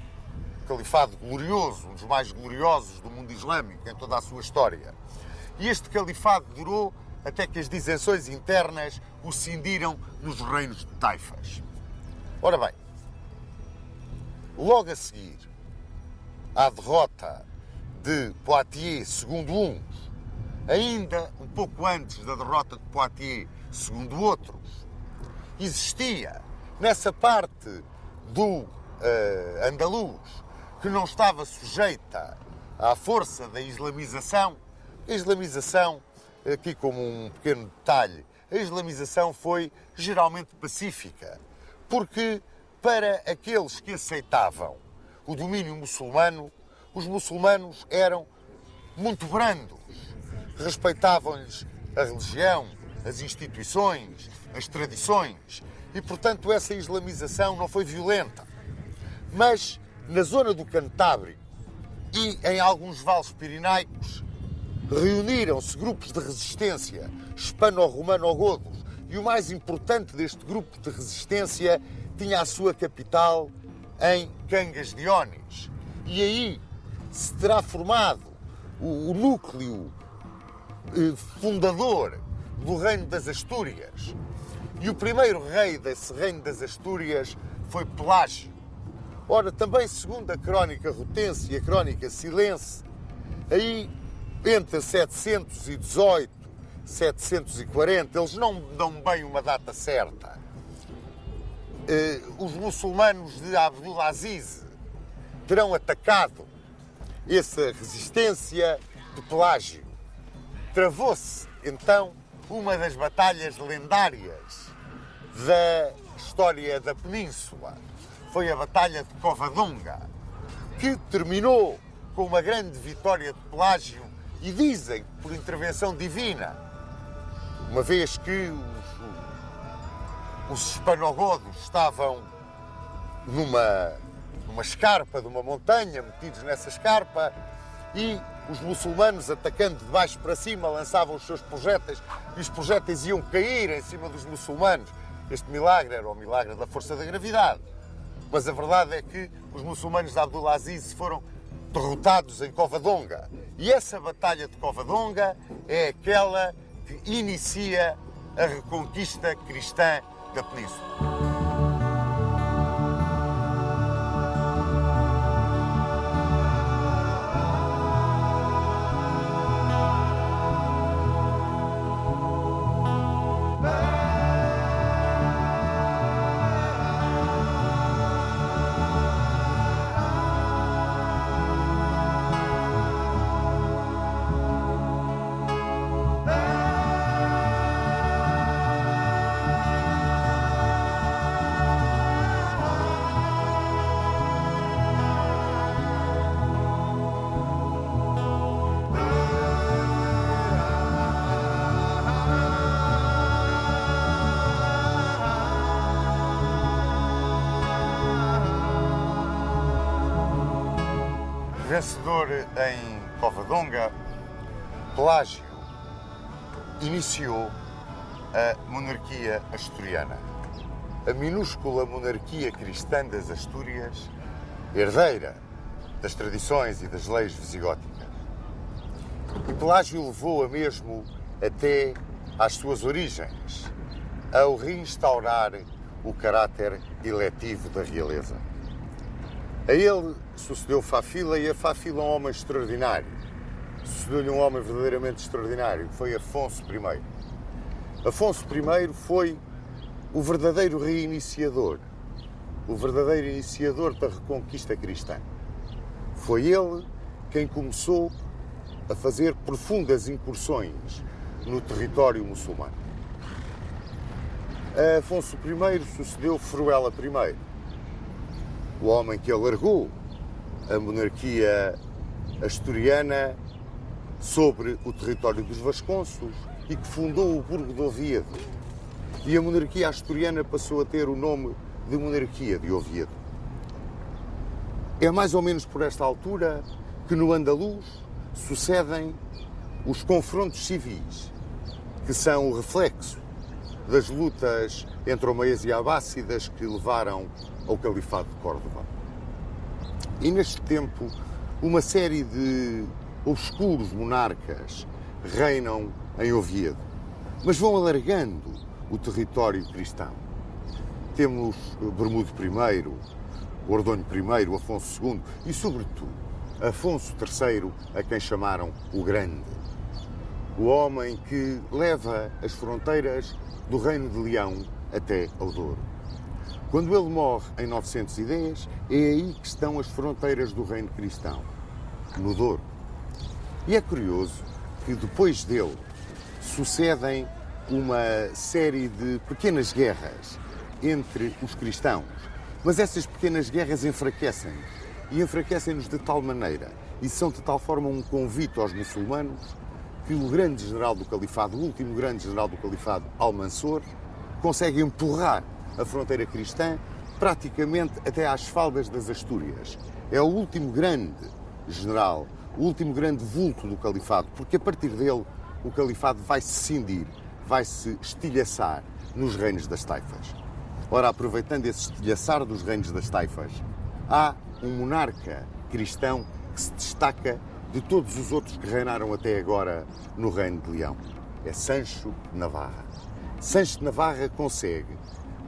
Califado glorioso, um dos mais gloriosos do mundo islâmico em toda a sua história. E este califado durou até que as disenções internas o cindiram nos reinos de taifas. Ora bem, logo a seguir à derrota de Poitiers, segundo uns, ainda um pouco antes da derrota de Poitiers, segundo outros, existia nessa parte do andaluz que não estava sujeita à força da islamização. A islamização, aqui como um pequeno detalhe, a islamização foi geralmente pacífica, porque para aqueles que aceitavam o domínio muçulmano, os muçulmanos eram muito brandos, respeitavam-lhes a religião, as instituições, as tradições e, portanto, essa islamização não foi violenta. Mas na zona do Cantábrico e em alguns vales pirinaicos reuniram-se grupos de resistência hispano-romano-godos e o mais importante deste grupo de resistência tinha a sua capital em Cangas de Onis. E aí se terá formado o núcleo fundador do Reino das Astúrias. E o primeiro rei desse Reino das Astúrias foi Pelágio. Ora, também segundo a crónica rutense e a crónica silense, aí entre 718 e 740, eles não dão bem uma data certa, os muçulmanos de Abdulaziz terão atacado essa resistência de Pelágio. Travou-se, então, uma das batalhas lendárias da história da Península. Foi a Batalha de Covadonga, que terminou com uma grande vitória de Pelágio e dizem por intervenção divina, uma vez que os hispanogodos estavam numa escarpa de uma montanha, metidos nessa escarpa, e os muçulmanos, atacando de baixo para cima, lançavam os seus projéteis e os projéteis iam cair em cima dos muçulmanos. Este milagre era o milagre da força da gravidade. Mas a verdade é que os muçulmanos de Abdulaziz foram derrotados em Covadonga. E essa batalha de Covadonga é aquela que inicia a reconquista cristã da Península. Vencedor em Covadonga, Pelágio iniciou a monarquia asturiana. A minúscula monarquia cristã das Astúrias, herdeira das tradições e das leis visigóticas. E Pelágio levou-a mesmo até às suas origens, ao reinstaurar o caráter eletivo da realeza. A ele sucedeu Fafila, e a Fafila um homem extraordinário. Sucedeu-lhe um homem verdadeiramente extraordinário, que foi Afonso I. Afonso I foi o verdadeiro reiniciador, o verdadeiro iniciador da reconquista cristã. Foi ele quem começou a fazer profundas incursões no território muçulmano. A Afonso I sucedeu Fruela I, o homem que alargou a monarquia asturiana sobre o território dos Vasconcelos e que fundou o Burgo de Oviedo. E a monarquia asturiana passou a ter o nome de Monarquia de Oviedo. É mais ou menos por esta altura que no andaluz sucedem os confrontos civis, que são o reflexo das lutas entre omeias e abássidas que levaram ao Califado de Córdoba. E neste tempo, uma série de obscuros monarcas reinam em Oviedo, mas vão alargando o território cristão. Temos Bermudo I, Ordonho I, Afonso II e, sobretudo, Afonso III, a quem chamaram o Grande. O homem que leva as fronteiras do Reino de Leão até ao Douro. Quando ele morre em 910, é aí que estão as fronteiras do Reino Cristão, no Douro. E é curioso que depois dele sucedem uma série de pequenas guerras entre os cristãos, mas essas pequenas guerras enfraquecem-nos, e enfraquecem-nos de tal maneira, e são de tal forma um convite aos muçulmanos, que o grande general do Califado, o último grande general do Califado, Almansor, consegue empurrar a fronteira cristã praticamente até às faldas das Astúrias. É o último grande general, o último grande vulto do Califado, porque a partir dele o Califado vai se cindir, vai se estilhaçar nos reinos das taifas. Ora, aproveitando esse estilhaçar dos reinos das taifas, há um monarca cristão que se destaca de todos os outros que reinaram até agora no Reino de Leão. É Sancho de Navarra. Sancho de Navarra consegue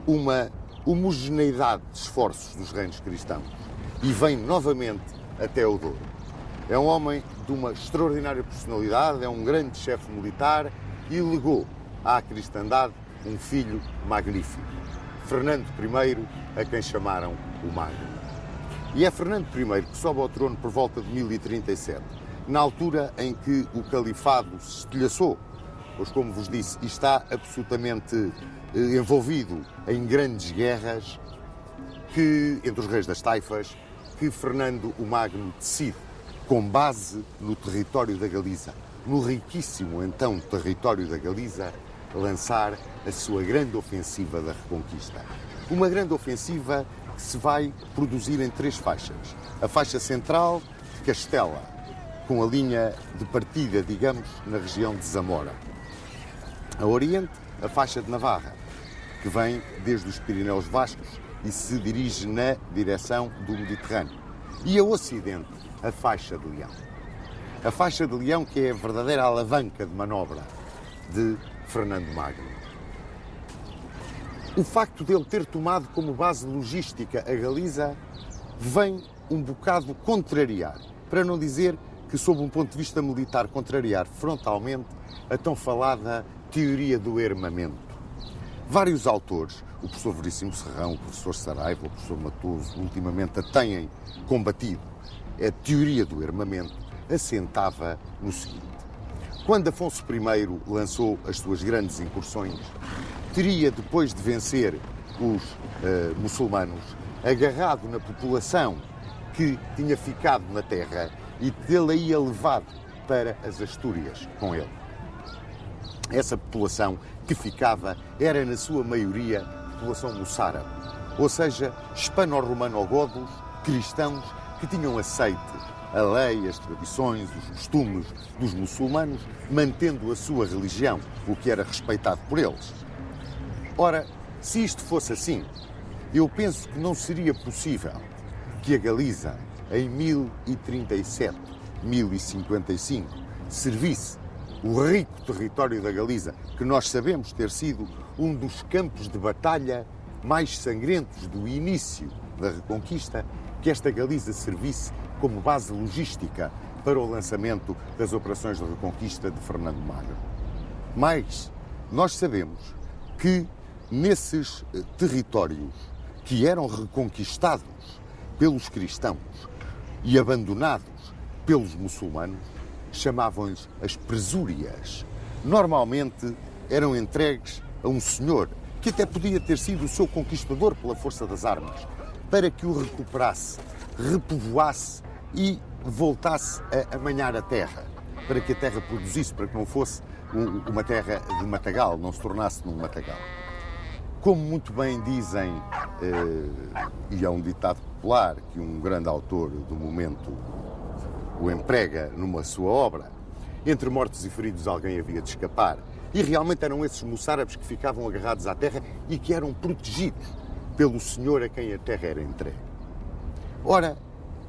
uma homogeneidade de esforços dos reinos cristãos e vem novamente até o Douro. É um homem de uma extraordinária personalidade, é um grande chefe militar e legou à cristandade um filho magnífico, Fernando I, a quem chamaram o Magno. E é Fernando I que sobe ao trono por volta de 1037, na altura em que o califado se estilhaçou, pois, como vos disse, está absolutamente envolvido em grandes guerras entre os reis das taifas, que Fernando o Magno decide, com base no território da Galiza, no riquíssimo então território da Galiza, lançar a sua grande ofensiva da Reconquista. Uma grande ofensiva que se vai produzir em 3 faixas. A faixa central de Castela, com a linha de partida, digamos, na região de Zamora. A oriente, a faixa de Navarra, que vem desde os Pirineus Vascos e se dirige na direção do Mediterrâneo. E a ocidente, a faixa de Leão. A faixa de Leão que é a verdadeira alavanca de manobra de Fernando Magno. O facto de ele ter tomado como base logística a Galiza vem um bocado contrariar, para não dizer que, sob um ponto de vista militar, contrariar frontalmente a tão falada teoria do armamento. Vários autores, o professor Veríssimo Serrão, o professor Saraiva, o professor Matoso, ultimamente a têm combatido. A teoria do armamento assentava no seguinte: quando Afonso I lançou as suas grandes incursões, teria, depois de vencer os muçulmanos, agarrado na população que tinha ficado na terra e tê-la ia levado para as Astúrias com ele. Essa população que ficava era, na sua maioria, população moçárabe, ou seja, hispano-romano-godos, cristãos que tinham aceite a lei, as tradições, os costumes dos muçulmanos, mantendo a sua religião, o que era respeitado por eles. Ora, se isto fosse assim, eu penso que não seria possível que a Galiza, em 1037, 1055, servisse o rico território da Galiza, que nós sabemos ter sido um dos campos de batalha mais sangrentos do início da Reconquista, que esta Galiza servisse como base logística para o lançamento das operações de reconquista de Fernando Magno. Mas nós sabemos que nesses territórios que eram reconquistados pelos cristãos e abandonados pelos muçulmanos, chamavam-lhes as presúrias. Normalmente eram entregues a um senhor, que até podia ter sido o seu conquistador pela força das armas, para que o recuperasse, repovoasse e voltasse a amanhar a terra, para que a terra produzisse, para que não fosse uma terra de matagal, não se tornasse num matagal. Como muito bem dizem, e é um ditado popular que um grande autor do momento o emprega numa sua obra, entre mortos e feridos alguém havia de escapar. E realmente eram esses moçárabes que ficavam agarrados à terra e que eram protegidos pelo senhor a quem a terra era entregue. Ora,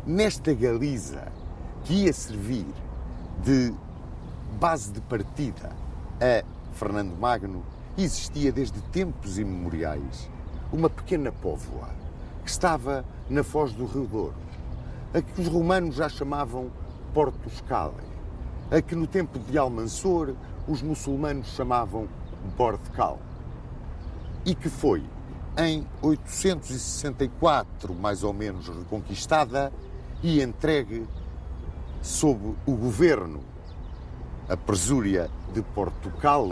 nesta Galiza que ia servir de base de partida a Fernando Magno, existia desde tempos imemoriais uma pequena póvoa que estava na foz do Rio Douro, a que os romanos já chamavam Portus Cale, a que no tempo de Almansor os muçulmanos chamavam Bordcal, e que foi em 864, mais ou menos, reconquistada e entregue sob o governo, a presúria de Portugal,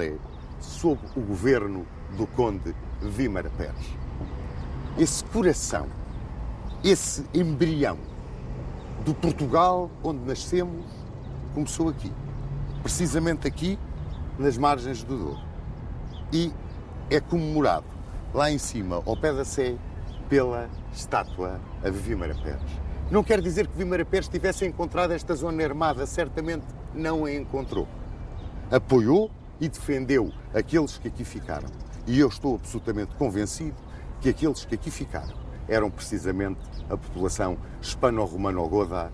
sob o governo do conde Vímara Pérez. Esse coração, esse embrião do Portugal onde nascemos, começou aqui, precisamente aqui, nas margens do Douro. E é comemorado lá em cima, ao pé da Sé, pela estátua a Vímara Pérez. Não quer dizer que Vímara Pérez tivesse encontrado esta zona armada, certamente não a encontrou. Apoiou e defendeu aqueles que aqui ficaram. E eu estou absolutamente convencido que aqueles que aqui ficaram eram precisamente a população hispano-romano-goda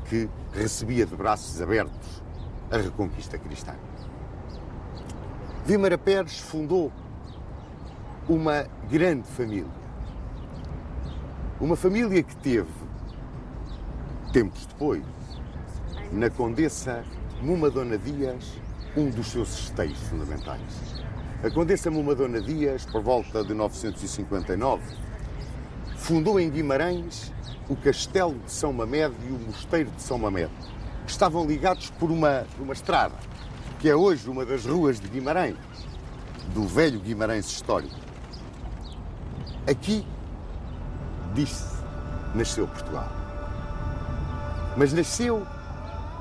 que recebia de braços abertos a reconquista cristã. Vímara Pérez fundou uma grande família. Uma família que teve, tempos depois, na Condessa Mumadona Dias, um dos seus esteios fundamentais. A Condessa Mumadona Dias, por volta de 959, fundou em Guimarães o Castelo de São Mamede e o Mosteiro de São Mamede, que estavam ligados por uma estrada, que é hoje uma das ruas de Guimarães, do velho Guimarães histórico. Aqui, diz-se, nasceu Portugal. Mas nasceu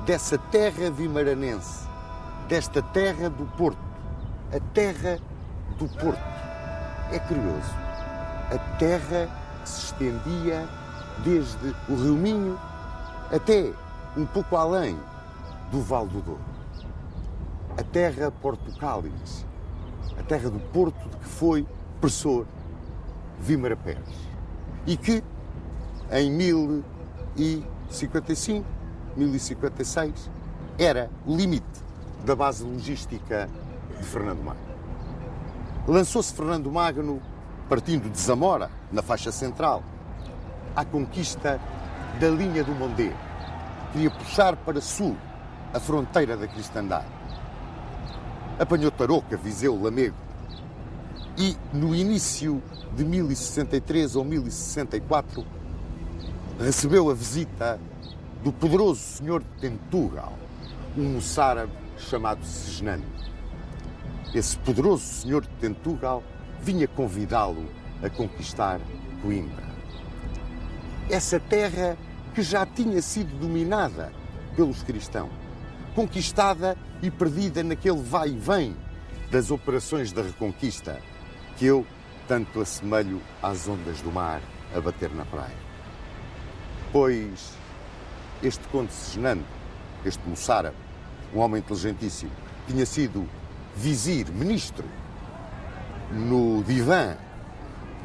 dessa terra vimaranense, desta terra do Porto, a terra do Porto. É curioso, a terra que se estendia desde o Rio Minho até um pouco além do Vale do Douro. A terra Portucalis, a terra do Porto de que foi pressor Vímara Pérez e que em 1055, 1056 era o limite da base logística de Fernando Magno. Lançou-se Fernando Magno, partindo de Zamora, na faixa central, à conquista da linha do Mondego. Queria puxar para sul a fronteira da cristandade. Apanhou Tarouca, Viseu, Lamego e, no início de 1063 ou 1064, recebeu a visita do poderoso senhor de Tentugal, um moçárabe chamado Segenando. Esse poderoso senhor de Tentugal vinha convidá-lo a conquistar Coimbra. Essa terra que já tinha sido dominada pelos cristãos, conquistada e perdida naquele vai e vem das operações da Reconquista, que eu tanto assemelho às ondas do mar a bater na praia. Pois este conde Segenando, este moçárabe, um homem inteligentíssimo, tinha sido vizir, ministro, no divã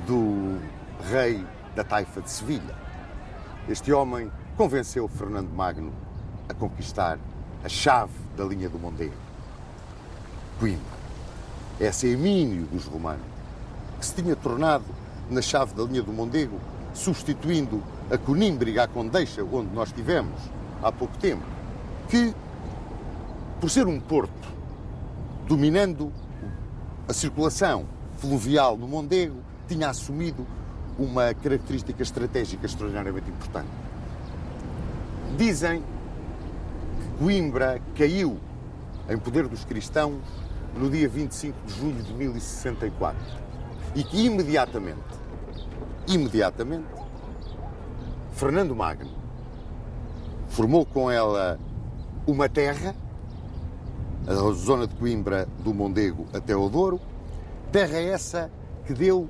do rei da taifa de Sevilha. Este homem convenceu Fernando Magno a conquistar a chave da linha do Mondego, Coimbra. Essa é Emínio dos romanos, que se tinha tornado na chave da linha do Mondego, substituindo a Conímbriga, a Condeixa, onde nós estivemos há pouco tempo, que, por ser um porto, dominando a circulação fluvial no Mondego, tinha assumido uma característica estratégica extraordinariamente importante. Dizem que Coimbra caiu em poder dos cristãos no dia 25 de julho de 1064 e que imediatamente, Fernando Magno formou com ela uma terra, a zona de Coimbra do Mondego até ao Douro, terra essa que deu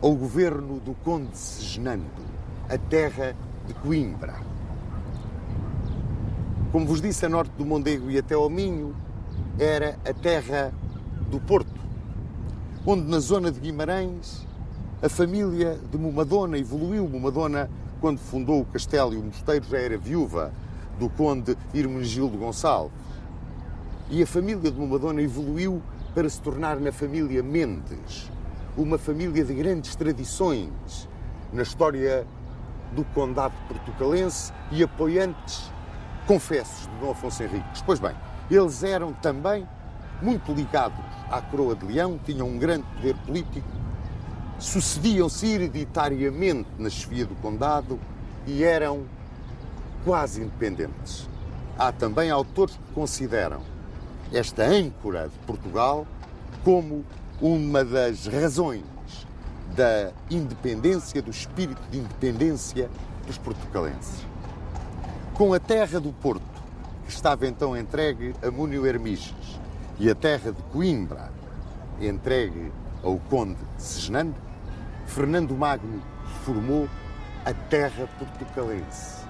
ao governo do conde Segenando, a terra de Coimbra. Como vos disse, a norte do Mondego e até ao Minho era a terra do Porto, onde na zona de Guimarães A família de Momadona evoluiu. Momadona, quando fundou o castelo e o mosteiro, já era viúva do conde Hermenegildo Gonçalves. E a família de Momadona evoluiu para se tornar na família Mendes, uma família de grandes tradições na história do condado portucalense e apoiantes confessos de Dom Afonso Henriques. Pois bem, eles eram também muito ligados à coroa de Leão, tinham um grande poder político, sucediam-se hereditariamente na chefia do condado e eram quase independentes. Há também autores que consideram esta âncora de Portugal como uma das razões da independência, do espírito de independência dos portucalenses. Com a terra do Porto, que estava então entregue a Múnio Hermiges, e a terra de Coimbra, entregue ao conde Segisnando, Fernando Magno formou a terra portucalense.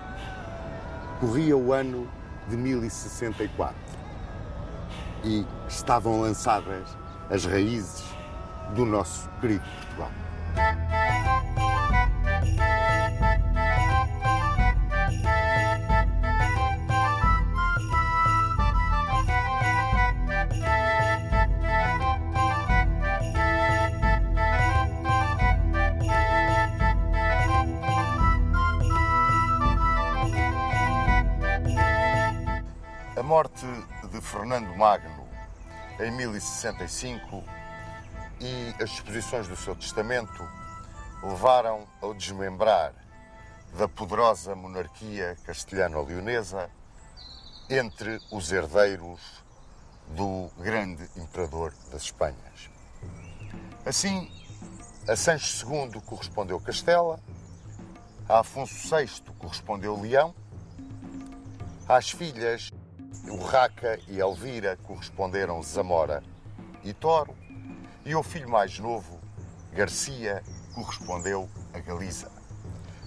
Corria o ano de 1064 e estavam lançadas as raízes do nosso querido Portugal. A morte de Fernando Magno em 1065 e as disposições do seu testamento levaram ao desmembrar da poderosa monarquia castelhano-leonesa entre os herdeiros do grande imperador das Espanhas. Assim, a Sancho II correspondeu Castela, a Afonso VI correspondeu Leão, às filhas Urraca e Elvira corresponderam Zamora e Toro, e ao filho mais novo, Garcia, correspondeu a Galiza.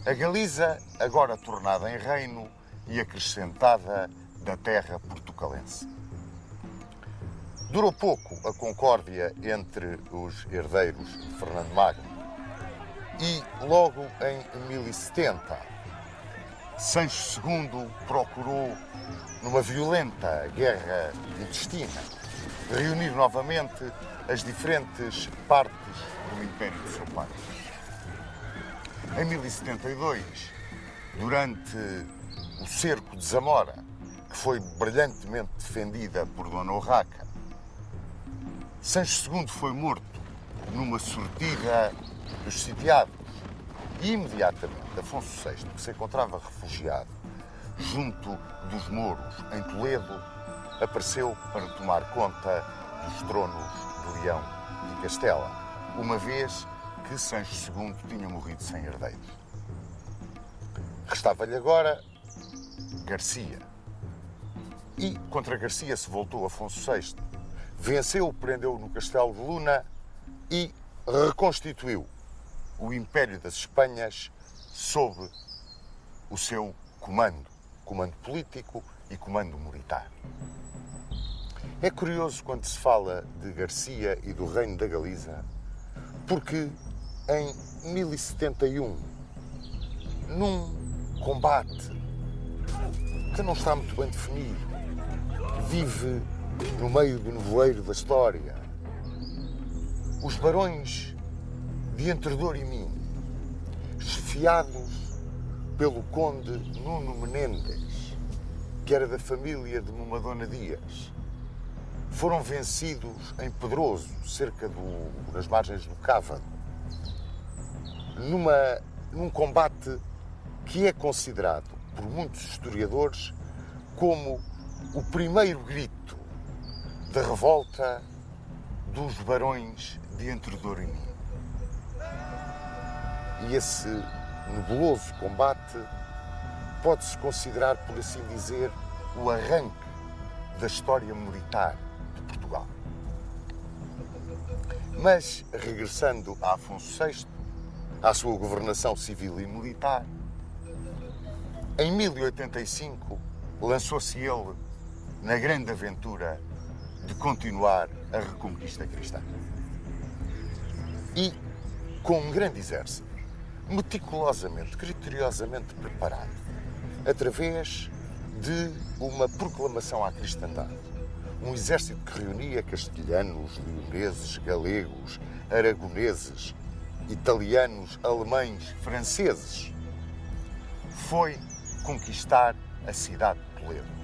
A Galiza, agora tornada em reino e acrescentada da terra portucalense. Durou pouco a concórdia entre os herdeiros de Fernando Magno e, logo em 1070, Sancho II procurou, numa violenta guerra intestina, reunir novamente as diferentes partes do império do seu pai. Em 1072, durante o cerco de Zamora, que foi brilhantemente defendida por Dona Urraca, Sancho II foi morto numa sortida dos sitiados e imediatamente Afonso VI, que se encontrava refugiado junto dos mouros em Toledo, apareceu para tomar conta dos tronos de Leão e Castela, uma vez que Sancho II tinha morrido sem herdeiros. Restava-lhe agora Garcia. E contra Garcia se voltou Afonso VI, venceu, prendeu-o no Castelo de Luna e reconstituiu o Império das Espanhas sob o seu comando político e comando militar. É curioso quando se fala de Garcia e do reino da Galiza, porque em 1071, num combate que não está muito bem definido, vive no meio do nevoeiro da história, os barões de Entredor e Minho, chefiados pelo conde Nuno Menendez, que era da família de Momadona Dias, foram vencidos em Pedroso, nas margens do Cávado, num combate que é considerado por muitos historiadores como o primeiro grito da revolta dos barões de Entredor e Minho. E esse nebuloso combate pode-se considerar, por assim dizer, o arranque da história militar de Portugal. Mas, regressando a Afonso VI, à sua governação civil e militar, em 1085 lançou-se ele na grande aventura de continuar a reconquista cristã. E com um grande exército, meticulosamente, criteriosamente preparado, através de uma proclamação à cristandade. Um exército que reunia castelhanos, leoneses, galegos, aragoneses, italianos, alemães, franceses, foi conquistar a cidade de Toledo.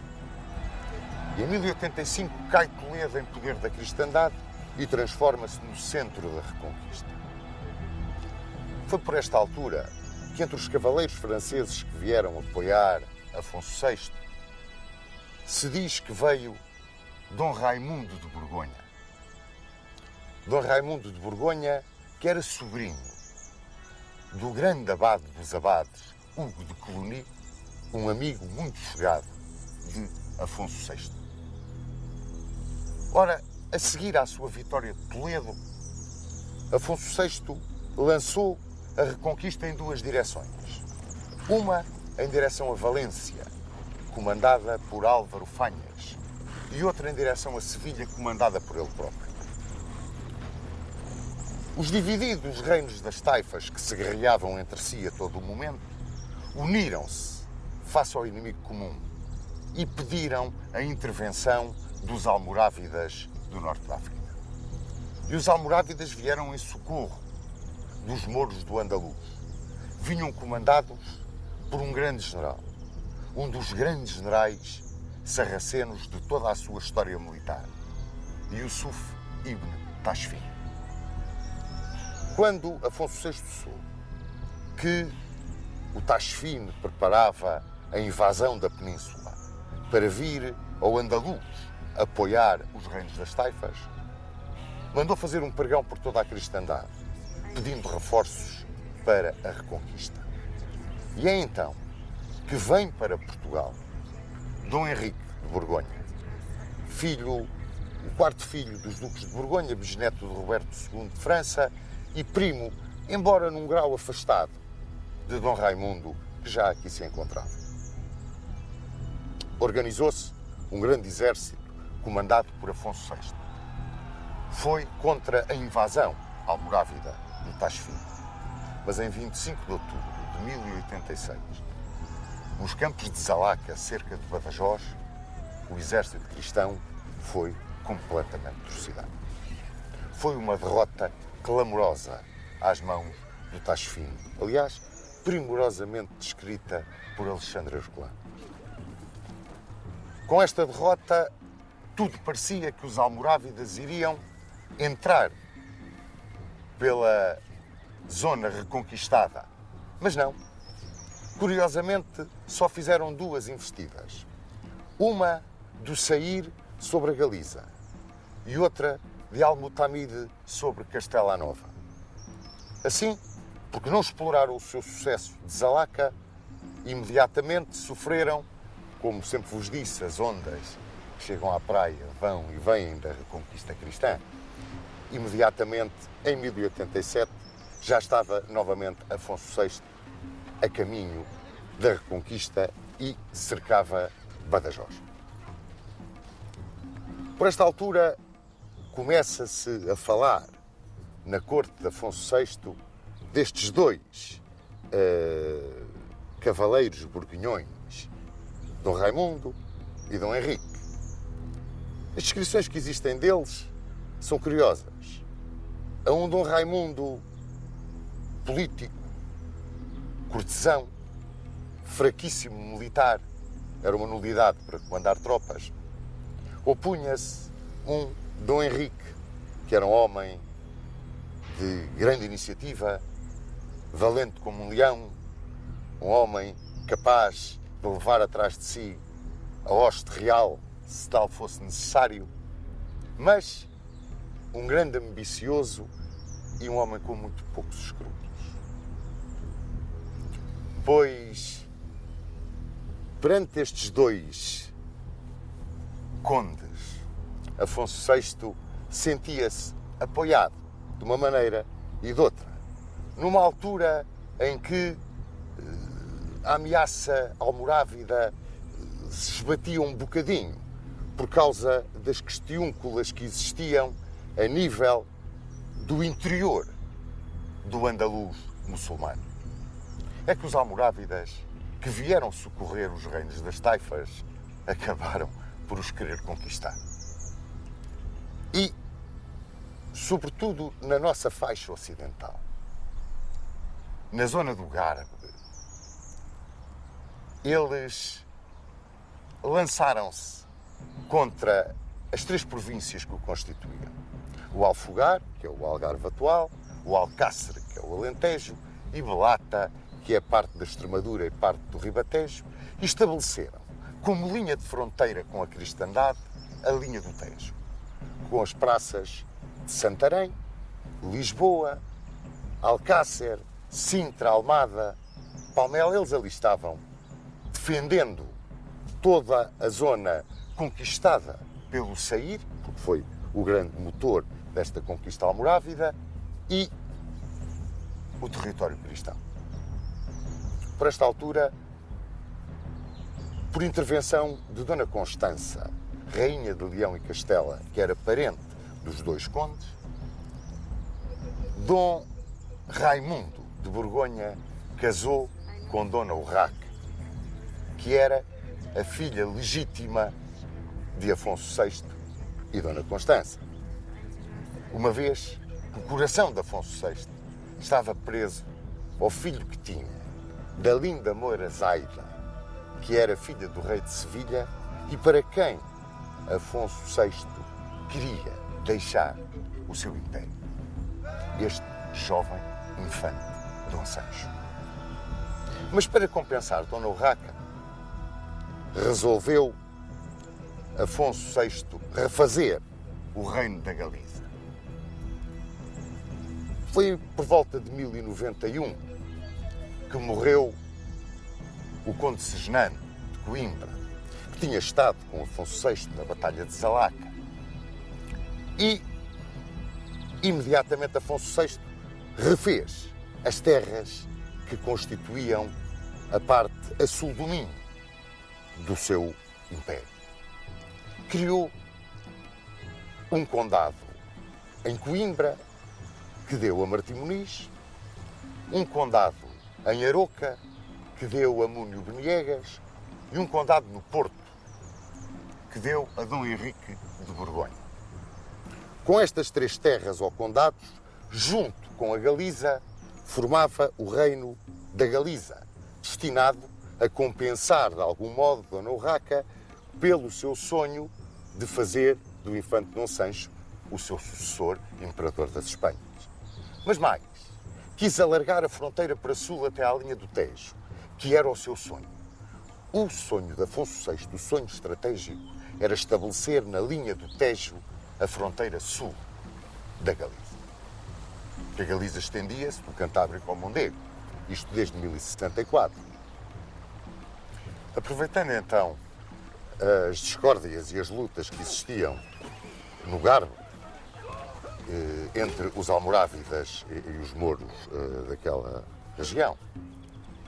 E em 1085 cai Toledo em poder da cristandade e transforma-se no centro da Reconquista. Foi por esta altura que entre os cavaleiros franceses que vieram apoiar Afonso VI, se diz que veio Dom Raimundo de Borgonha. Dom Raimundo de Borgonha, que era sobrinho do grande abade dos abades, Hugo de Cluny, um amigo muito chegado de Afonso VI. Ora, a seguir à sua vitória de Toledo, Afonso VI lançou a Reconquista em duas direções. Uma em direção a Valência, comandada por Álvaro Fanhas, e outra em direção a Sevilha, comandada por ele próprio. Os divididos reinos das taifas, que se guerreavam entre si a todo o momento, uniram-se face ao inimigo comum e pediram a intervenção dos almorávidas do norte da África. E os almorávidas vieram em socorro dos mouros do Andaluz. Vinham comandados por um grande general, um dos grandes generais sarracenos de toda a sua história militar, Yusuf ibn Tashfin. Quando Afonso VI soube que o Tashfin preparava a invasão da península para vir ao Andaluz apoiar os reinos das taifas, mandou fazer um pregão por toda a cristandade, pedindo reforços para a Reconquista. E é então que vem para Portugal Dom Henrique de Borgonha, o quarto filho dos duques de Borgonha, bisneto de Roberto II de França e primo, embora num grau afastado, de Dom Raimundo, que já aqui se encontrava. Organizou-se um grande exército comandado por Afonso VI. Foi contra a invasão almorávida do Tashfin. Mas em 25 de outubro de 1086, nos campos de Zalaca, cerca de Badajoz, o exército cristão foi completamente trucidado. Foi uma derrota clamorosa às mãos do Tashfin. Aliás, primorosamente descrita por Alexandre Herculano. Com esta derrota, tudo parecia que os almorávidas iriam entrar pela zona reconquistada. Mas não. Curiosamente, só fizeram duas investidas. Uma do Sair sobre a Galiza e outra de Almutamide sobre Castela Nova. Assim, porque não exploraram o seu sucesso de Zalaca, imediatamente sofreram, como sempre vos disse, as ondas que chegam à praia vão e vêm da Reconquista cristã. Imediatamente, em 1087, já estava novamente Afonso VI a caminho da Reconquista e cercava Badajoz. Por esta altura, começa-se a falar na corte de Afonso VI destes dois cavaleiros borgonhões, Dom Raimundo e Dom Henrique. As descrições que existem deles são curiosas. A um Dom Raimundo político, cortesão, fraquíssimo militar, era uma nulidade para comandar tropas, opunha-se um Dom Henrique, que era um homem de grande iniciativa, valente como um leão, um homem capaz de levar atrás de si a hoste real, se tal fosse necessário, mas um grande ambicioso e um homem com muito poucos escrúpulos. Pois, perante estes dois condes, Afonso VI sentia-se apoiado de uma maneira e de outra, numa altura em que a ameaça almorávida se esbatia um bocadinho por causa das questiúnculas que existiam a nível do interior do andaluz muçulmano. É que os almorávidas, que vieram socorrer os reinos das taifas, acabaram por os querer conquistar. E, sobretudo na nossa faixa ocidental, na zona do Garbe, eles lançaram-se contra as três províncias que o constituíam. O Alfogar, que é o Algarve atual, o Alcácer, que é o Alentejo, e Belata, que é parte da Extremadura e parte do Ribatejo, e estabeleceram como linha de fronteira com a cristandade a linha do Tejo, com as praças de Santarém, Lisboa, Alcácer, Sintra, Almada, Palmela. Eles ali estavam defendendo toda a zona conquistada pelo Sair, porque foi o grande motor desta conquista almorávida, e o território cristão. Por esta altura, por intervenção de Dona Constança, rainha de Leão e Castela, que era parente dos dois condes, Dom Raimundo de Borgonha casou com Dona Urraca, que era a filha legítima de Afonso VI e Dona Constança. Uma vez que o coração de Afonso VI estava preso ao filho que tinha da linda moura Zaida, que era filha do rei de Sevilha e para quem Afonso VI queria deixar o seu império. Este jovem infante, Dom Sancho. Mas para compensar Dona Urraca, resolveu Afonso VI refazer o reino da Galiza. Foi por volta de 1091 que morreu o conde Segenano de Coimbra, que tinha estado com Afonso VI na Batalha de Zalaca. E, imediatamente, Afonso VI refez as terras que constituíam a parte a sul do Minho do seu império. Criou um condado em Coimbra, que deu a Martim Muniz, um condado em Aroca, que deu a Múnio Beniegas, e um condado no Porto, que deu a Dom Henrique de Borgonha. Com estas três terras ou condados, junto com a Galiza, formava o reino da Galiza, destinado a compensar, de algum modo, Dona Urraca pelo seu sonho de fazer do infante Dom Sancho o seu sucessor, imperador das Espanhas. Mas mais, quis alargar a fronteira para sul até à linha do Tejo, que era o seu sonho. O sonho de Afonso VI, o sonho estratégico, era estabelecer na linha do Tejo a fronteira sul da Galiza. A Galiza estendia-se do Cantábrico ao Mondego, isto desde 1064. Aproveitando então as discórdias e as lutas que existiam no Garbe, entre os almorávidas e os mouros daquela região,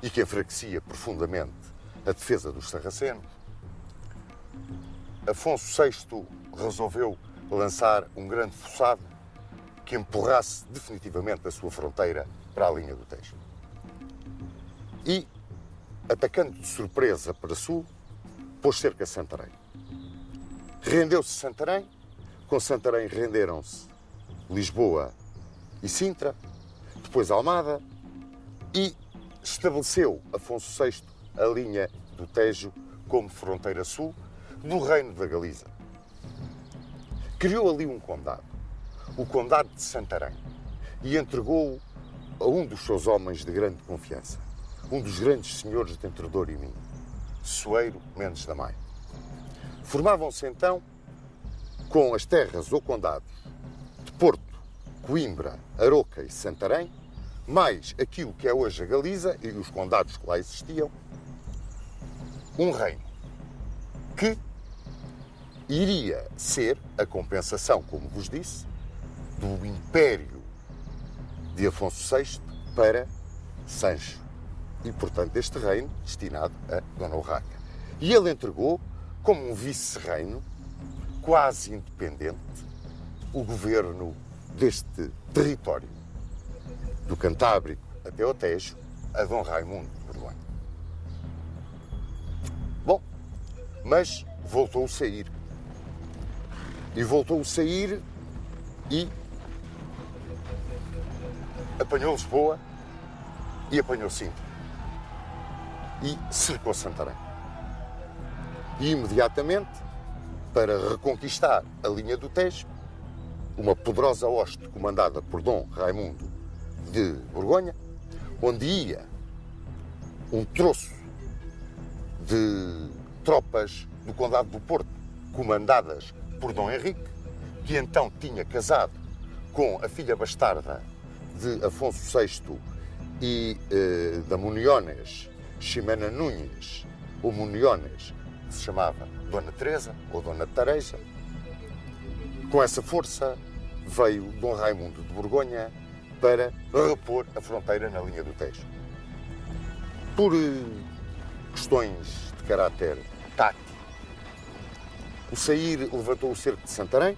e que enfraquecia profundamente a defesa dos sarracenos, Afonso VI resolveu lançar um grande fossado que empurrasse definitivamente a sua fronteira para a linha do Tejo. E, atacando de surpresa para sul, pôs cerca a Santarém. Rendeu-se Santarém, com Santarém renderam-se Lisboa e Sintra, depois Almada, e estabeleceu Afonso VI a linha do Tejo como fronteira sul do reino da Galiza. Criou ali um condado, o condado de Santarém, e entregou-o a um dos seus homens de grande confiança, um dos grandes senhores de Entre Douro e Minho, Soeiro Mendes da Maia. Formavam-se então, com as terras ou condados de Porto, Coimbra, Aroca e Santarém, mais aquilo que é hoje a Galiza e os condados que lá existiam, um reino que iria ser a compensação, como vos disse, do império de Afonso VI para Sancho. E, portanto, este reino destinado a Dona Urraca. E ele entregou, como um vice-reino, quase independente, o governo deste território. do Cantábrico até ao Tejo, a Dom Raimundo de Borgonha. Bom, mas voltou a sair. E voltou a sair e apanhou Lisboa e apanhou Sintra. E cercou Santarém. E imediatamente, para reconquistar a linha do Tejo, uma poderosa hoste comandada por Dom Raimundo de Borgonha, onde ia um troço de tropas do Condado do Porto, comandadas por Dom Henrique, que então tinha casado com a filha bastarda de Afonso VI e da Muniones, Ximena Núñez, ou Muniones, que se chamava Dona Teresa ou Dona Tareja. Com essa força veio Dom Raimundo de Borgonha para repor a fronteira na linha do Tejo. Por questões de caráter tático, o sair levantou o cerco de Santarém,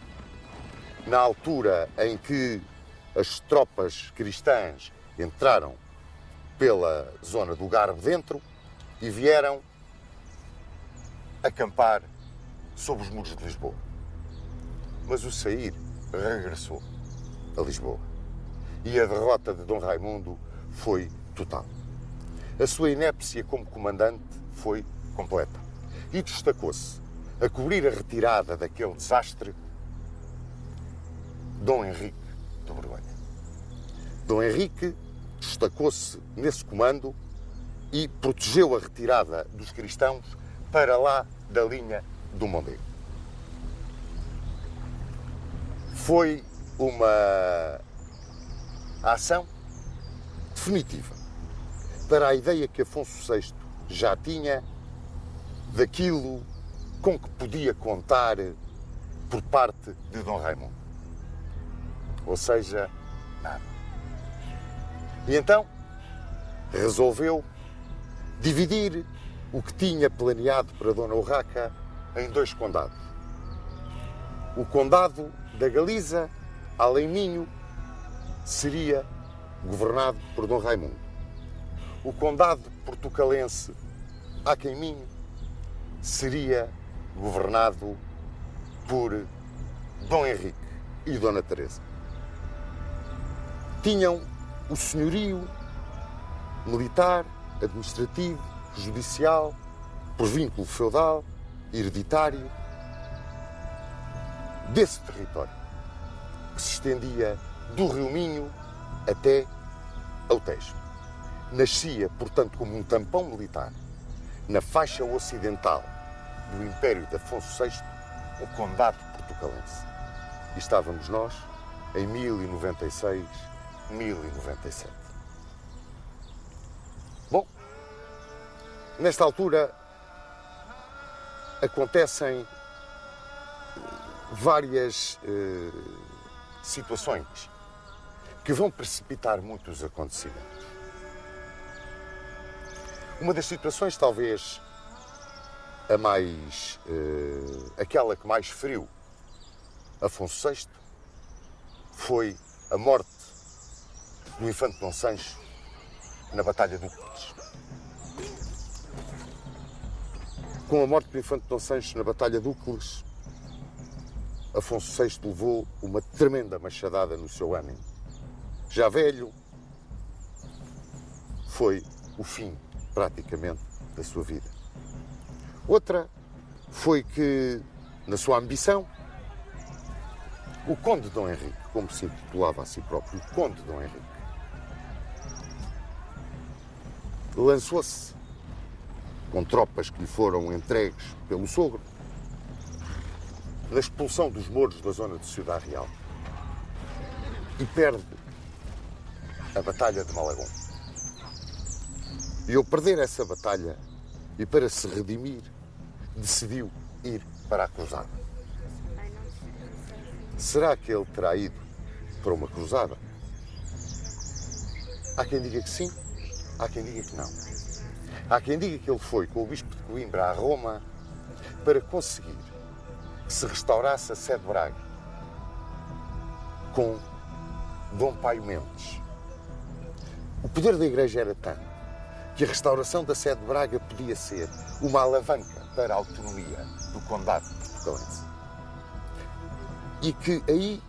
na altura em que as tropas cristãs entraram pela zona do Garbo dentro e vieram acampar sob os muros de Lisboa. Mas o sair regressou a Lisboa e a derrota de Dom Raimundo foi total. A sua inépcia como comandante foi completa e destacou-se a cobrir a retirada daquele desastre Dom Henrique de Borgonha. Dom Henrique destacou-se nesse comando e protegeu a retirada dos cristãos para lá da linha do Mondego. Foi uma ação definitiva para a ideia que Afonso VI já tinha daquilo com que podia contar por parte de Dom Raimundo. Ou seja, nada. E então resolveu dividir o que tinha planeado para Dona Urraca em 2 condados. O condado da Galiza, além Minho, seria governado por Dom Raimundo. O condado portucalense, Aquém Minho, seria governado por Dom Henrique e Dona Teresa. Tinham o senhorio militar, administrativo, judicial, por vínculo feudal, hereditário, desse território, que se estendia do Rio Minho até ao Tejo. Nascia, portanto, como um tampão militar na faixa ocidental do Império de Afonso VI, o Condado Portucalense. E estávamos nós em 1096, 1097. Bom, nesta altura acontecem várias situações que vão precipitar muitos acontecimentos. Uma das situações, talvez a mais, aquela que mais feriu Afonso VI, foi a morte do infante Dom Sancho na Batalha de Úcledes. Com a morte do infante Dom Sancho na Batalha de Úcledes, Afonso VI levou uma tremenda machadada no seu ânimo. Já velho, foi o fim, praticamente, da sua vida. Outra foi que, na sua ambição, o Conde Dom Henrique, como se intitulava a si próprio, o Conde Dom Henrique, lançou-se com tropas que lhe foram entregues pelo sogro na expulsão dos mouros da zona de Ciudad Real e perde a Batalha de Malagón. E ao perder essa batalha e para se redimir, decidiu ir para a cruzada. Será que ele terá ido para uma cruzada? Há quem diga que sim, há quem diga que não. Há quem diga que ele foi com o bispo de Coimbra a Roma para conseguir que se restaurasse a sede de Braga com Dom Paio Mendes, O poder da Igreja era tanto que a restauração da sede de Braga podia ser uma alavanca para a autonomia do Condado de Portucalense. E que aí,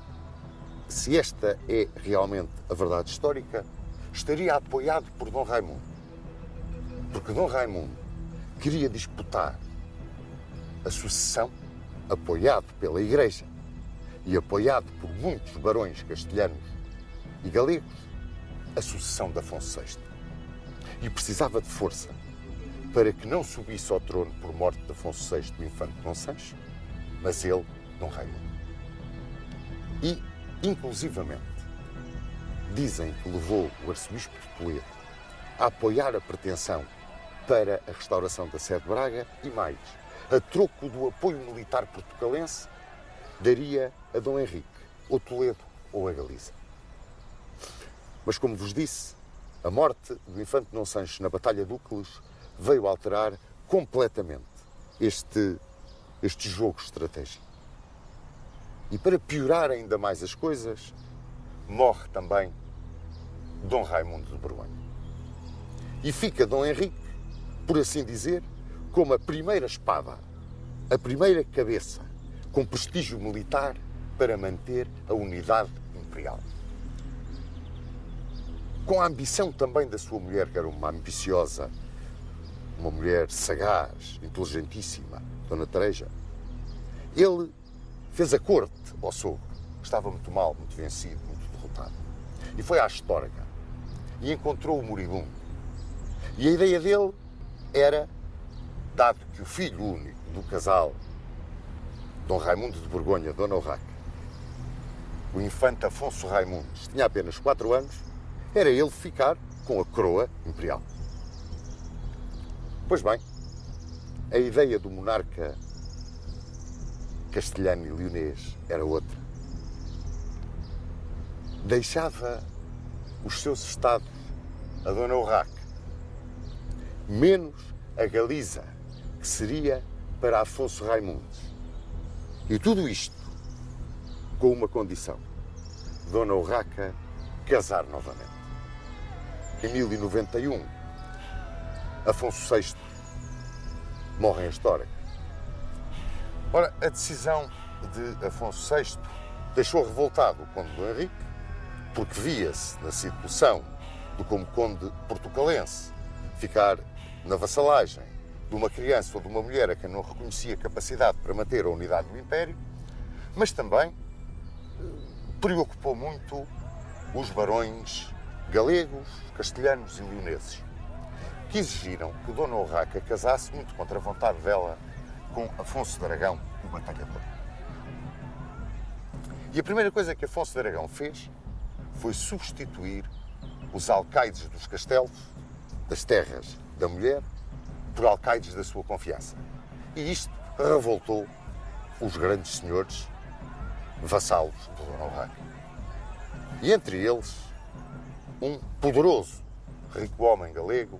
se esta é realmente a verdade histórica, estaria apoiado por Dom Raimundo. Porque Dom Raimundo queria disputar a sucessão, apoiado pela Igreja e apoiado por muitos barões castelhanos e galegos, a sucessão de Afonso VI. E precisava de força para que não subisse ao trono por morte de Afonso VI o infante Dom Sancho, mas ele, Dom Raimundo. E, inclusivamente, dizem que levou o arcebispo de Toledo a apoiar a pretensão para a restauração da sede de Braga e mais, a troco do apoio militar portucalense, daria a Dom Henrique, ou Toledo, ou a Galiza. Mas, como vos disse, a morte do infante Dom Sancho na Batalha de Úcleos veio alterar completamente este jogo estratégico. E para piorar ainda mais as coisas, morre também Dom Raimundo de Borgonha. E fica Dom Henrique, por assim dizer, como a primeira espada, a primeira cabeça, com prestígio militar para manter a unidade imperial. Com a ambição também da sua mulher, que era uma ambiciosa, uma mulher sagaz, inteligentíssima, Dona Tareja, ele fez a corte ao sogro, que estava muito mal, muito vencido, muito derrotado. E foi à Astorga e encontrou o moribundo. E a ideia dele era, dado que o filho único do casal, Dom Raimundo de Borgonha, Dona Urraca, o infante Afonso Raimundos, tinha apenas 4 anos, era ele ficar com a coroa imperial. Pois bem, a ideia do monarca castelhano e leonês era outra. Deixava os seus estados a Dona Urraca, menos a Galiza, que seria para Afonso Raimundos. E tudo isto com uma condição: Dona Urraca casar novamente. Em 1091, Afonso VI morre em Astorga. Ora, a decisão de Afonso VI deixou revoltado o conde Dom Henrique, porque via-se na situação do como conde portucalense ficar na vassalagem de uma criança ou de uma mulher a quem não reconhecia capacidade para manter a unidade do Império, mas também preocupou muito os barões galegos, castelhanos e leoneses, que exigiram que Dona Urraca casasse, muito contra a vontade dela, com Afonso de Aragão, o batalhador. E a primeira coisa que Afonso de Aragão fez foi substituir os alcaides dos castelos, das terras da mulher, por alcaides da sua confiança. E isto revoltou os grandes senhores vassalos de Dona Urraca. E entre eles, um poderoso, rico homem galego,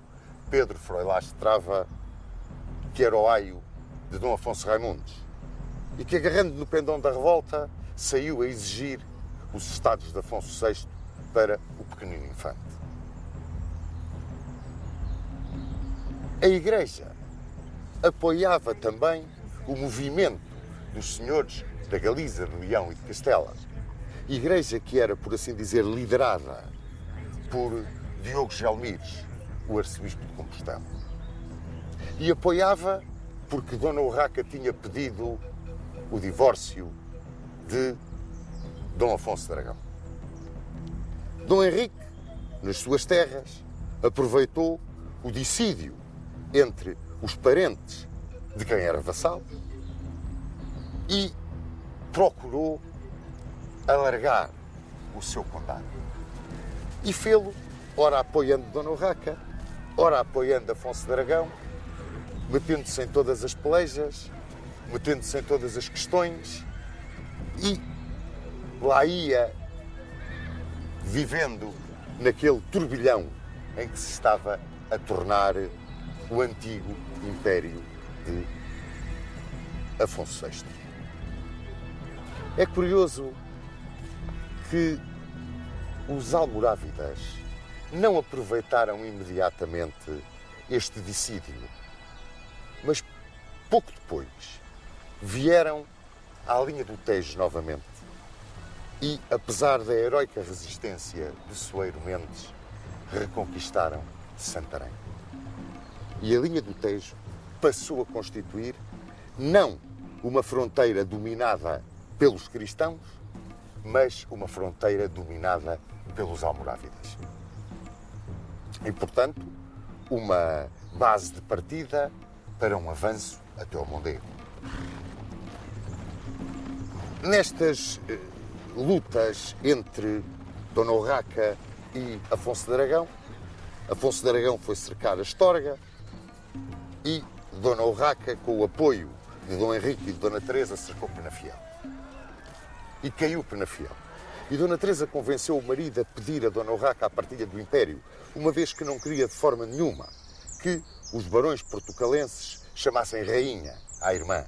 Pedro Froilás de Trava, que era o aio de Dom Afonso Raimundos, e que, agarrando no pendão da revolta, saiu a exigir os estados de Afonso VI para o pequenino infante. A Igreja apoiava também o movimento dos senhores da Galiza, de Leão e de Castela. Igreja que era, por assim dizer, liderada por Diogo Gelmires, o arcebispo de Compostela. E apoiava porque Dona Urraca tinha pedido o divórcio de Dom Afonso de Aragão. Dom Henrique, nas suas terras, aproveitou o dissídio entre os parentes de quem era vassalo e procurou alargar o seu condado. E fê-lo, ora apoiando Dona Urraca, ora apoiando Afonso de Aragão, metendo-se em todas as pelejas, metendo-se em todas as questões e lá ia vivendo naquele turbilhão em que se estava a tornar o antigo Império de Afonso VI. É curioso que os almorávidas não aproveitaram imediatamente este dissídio, mas pouco depois vieram à linha do Tejo novamente e, apesar da heroica resistência de Soeiro Mendes, reconquistaram Santarém. E a linha do Tejo passou a constituir não uma fronteira dominada pelos cristãos, mas uma fronteira dominada pelos almorávidas. E, portanto, uma base de partida para um avanço até ao Mondego. Nestas lutas entre Dona Urraca e Afonso de Aragão, Afonso de Aragão foi cercar a Astorga e Dona Urraca, com o apoio de Dom Henrique e de Dona Teresa, cercou Penafiel. E caiu Penafiel. E Dona Teresa convenceu o marido a pedir a Dona Urraca a partilha do Império, uma vez que não queria de forma nenhuma que os barões portucalenses chamassem rainha à irmã.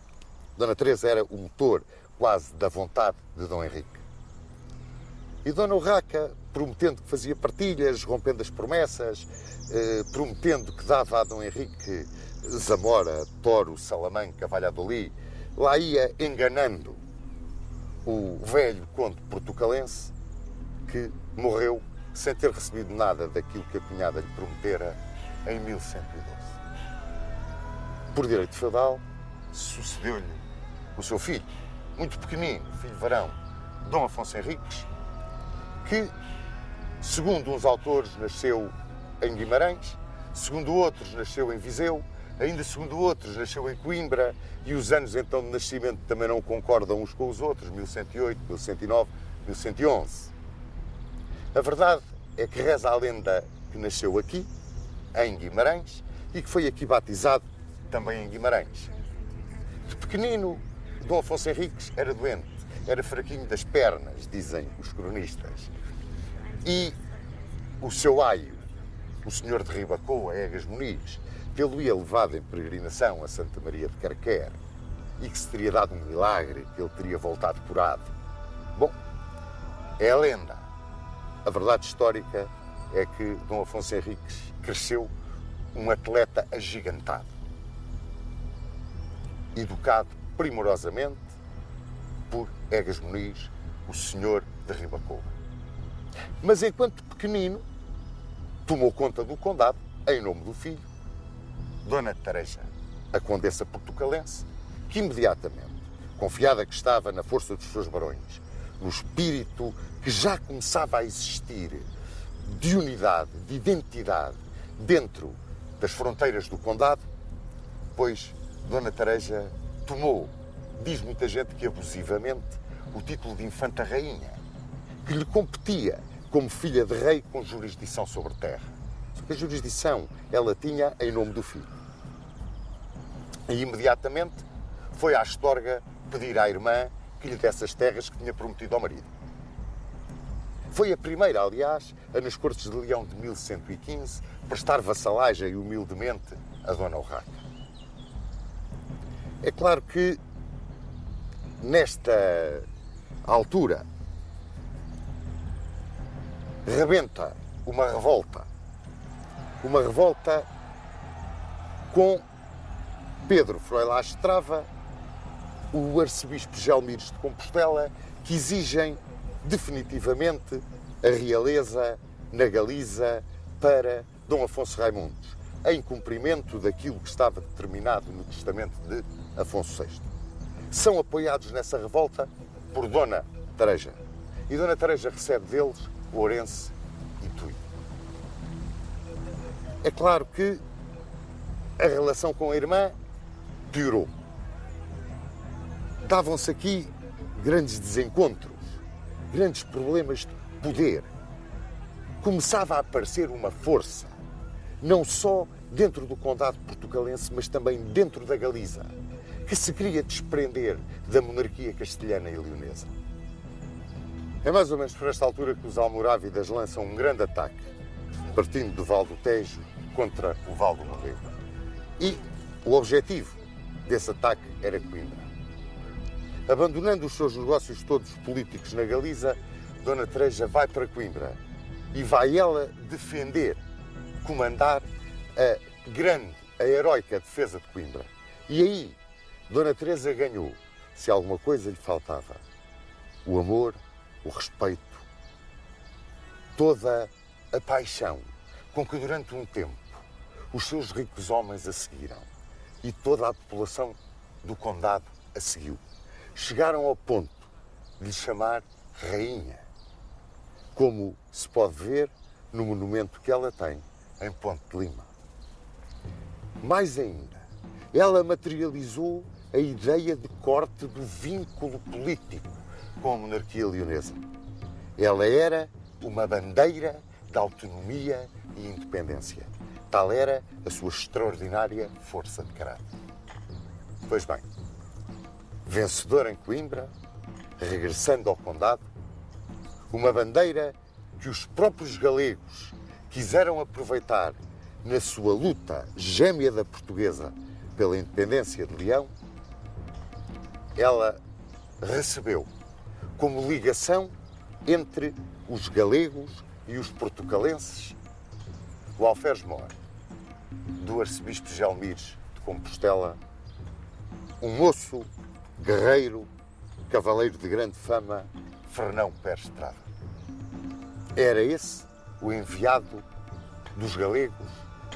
Dona Teresa era o motor quase da vontade de Dom Henrique. E Dona Urraca, prometendo que fazia partilhas, rompendo as promessas, prometendo que dava a Dom Henrique Zamora, Toro, Salamanca, Valladolid, lá ia enganando o velho conde portucalense, que morreu sem ter recebido nada daquilo que a cunhada lhe prometera em 1112. Por direito feudal, sucedeu-lhe o seu filho, muito pequenino, filho varão, Dom Afonso Henriques, que, segundo uns autores, nasceu em Guimarães, segundo outros, nasceu em Viseu, ainda segundo outros, nasceu em Coimbra, e os anos então de nascimento também não concordam uns com os outros, 1108, 1109, 1111. A verdade é que reza a lenda que nasceu aqui, em Guimarães, e que foi aqui batizado também em Guimarães. De pequenino, Dom Afonso Henriques era doente, era fraquinho das pernas, dizem os cronistas. E o seu aio, o senhor de Ribacoa, Egas Muniz, tê-lo-ia levado em peregrinação a Santa Maria de Carquer e que se teria dado um milagre, que ele teria voltado curado. Bom, é a lenda. A verdade histórica é que Dom Afonso Henriques cresceu um atleta agigantado, educado primorosamente por Egas Muniz, o senhor de Ribacoa. Mas enquanto pequenino, tomou conta do condado, em nome do filho, Dona Tareja, a condessa portucalense, que imediatamente, confiada que estava na força dos seus barões, no espírito que já começava a existir de unidade, de identidade, dentro das fronteiras do condado, pois Dona Tareja tomou, diz muita gente que abusivamente, o título de Infanta Rainha, que lhe competia como filha de rei com jurisdição sobre terra. Só que a jurisdição ela tinha em nome do filho. E imediatamente foi à Astorga pedir à irmã que lhe desse as terras que tinha prometido ao marido. Foi a primeira, aliás, a nas Cortes de Leão de 1115 prestar vassalagem humildemente a Dona Urraca. É claro que nesta altura rebenta uma revolta com Pedro Froilás Estrava, o arcebispo Gelmires de Compostela, que exigem definitivamente a realeza na Galiza para Dom Afonso Raimundos, em cumprimento daquilo que estava determinado no testamento de Afonso VI. São apoiados nessa revolta por Dona Tareja. E Dona Tareja recebe deles Ourense e Tui. É claro que a relação com a irmã piorou. Davam-se aqui grandes desencontros, grandes problemas de poder. Começava a aparecer uma força, não só dentro do condado portucalense, mas também dentro da Galiza, que se queria desprender da monarquia castelhana e leonesa. É mais ou menos por esta altura que os almorávidas lançam um grande ataque, partindo do Val do Tejo contra o Val do Mondego. E o objetivo desse ataque era Coimbra. Abandonando os seus negócios todos políticos na Galiza, Dona Tareja vai para Coimbra e vai ela defender, comandar a heroica defesa de Coimbra. E aí, Dona Teresa ganhou, se alguma coisa lhe faltava, o amor, o respeito, toda a paixão com que durante um tempo os seus ricos homens a seguiram e toda a população do condado a seguiu. Chegaram ao ponto de lhe chamar rainha, como se pode ver no monumento que ela tem em Ponte de Lima. Mais ainda, ela materializou a ideia de corte do vínculo político com a monarquia leonesa. Ela era uma bandeira de autonomia e independência. Tal era a sua extraordinária força de caráter. Pois bem, vencedora em Coimbra, regressando ao condado, uma bandeira que os próprios galegos quiseram aproveitar na sua luta gêmea da portuguesa pela independência de Leão, ela recebeu como ligação entre os galegos e os portucalenses o alferes mor do arcebispo Gelmires de Compostela, um moço, guerreiro, cavaleiro de grande fama, Fernão Pérez Estrada. Era esse o enviado dos galegos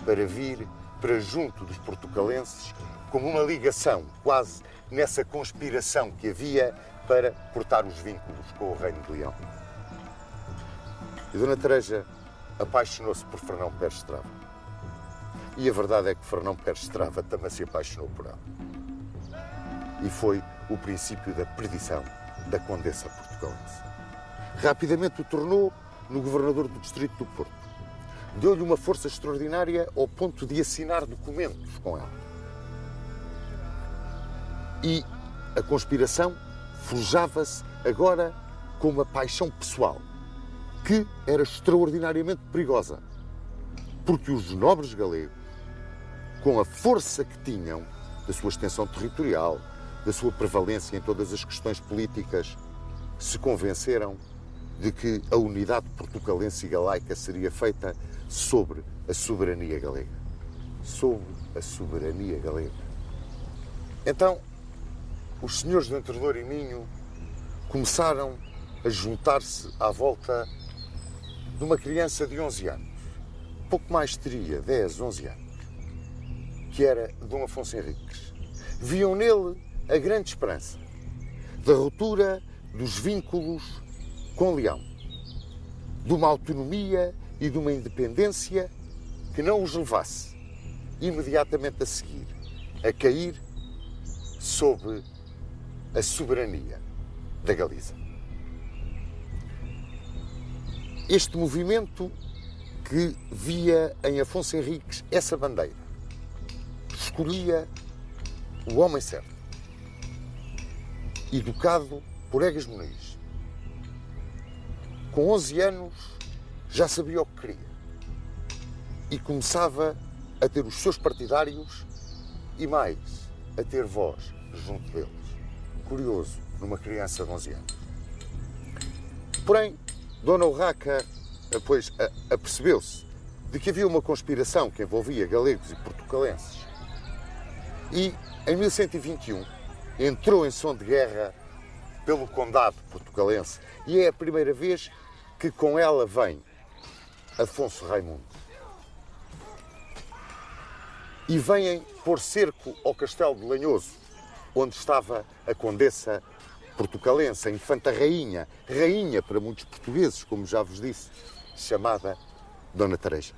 para vir para junto dos portucalenses como uma ligação, quase nessa conspiração que havia para cortar os vínculos com o Reino de Leão. E Dona Teresa apaixonou-se por Fernão Pérez Estrada. E a verdade é que Fernão Pérez Estrada também se apaixonou por ela. E foi o princípio da perdição da Condessa portugalense. Rapidamente o tornou no governador do distrito do Porto. Deu-lhe uma força extraordinária ao ponto de assinar documentos com ela. E a conspiração forjava-se agora com uma paixão pessoal que era extraordinariamente perigosa, porque os nobres galegos, com a força que tinham da sua extensão territorial, da sua prevalência em todas as questões políticas, se convenceram de que a unidade portucalense e galaica seria feita sobre a soberania galega. Sobre a soberania galega. Então, os senhores de Entredouro e Minho começaram a juntar-se à volta de uma criança de 11 anos, pouco mais teria, 10, 11 anos, que era Dom Afonso Henriques. Viam nele a grande esperança da ruptura dos vínculos com Leão, de uma autonomia e de uma independência que não os levasse imediatamente a seguir a cair sob a soberania da Galiza. Este movimento que via em Afonso Henriques essa bandeira, escolhia o homem certo, educado por Egas Muniz. Com 11 anos já sabia o que queria e começava a ter os seus partidários e mais, a ter voz junto deles. Curioso, numa criança de 11 anos. Porém, Dona Urraca, depois, apercebeu-se de que havia uma conspiração que envolvia galegos e portucalenses. E, em 1121, entrou em som de guerra pelo condado portucalense. E é a primeira vez que com ela vem Afonso Raimundo. E vêm pôr cerco ao Castelo de Lanhoso, onde estava a condessa portucalense, a infanta rainha, rainha para muitos portugueses, como já vos disse, chamada Dona Teresa.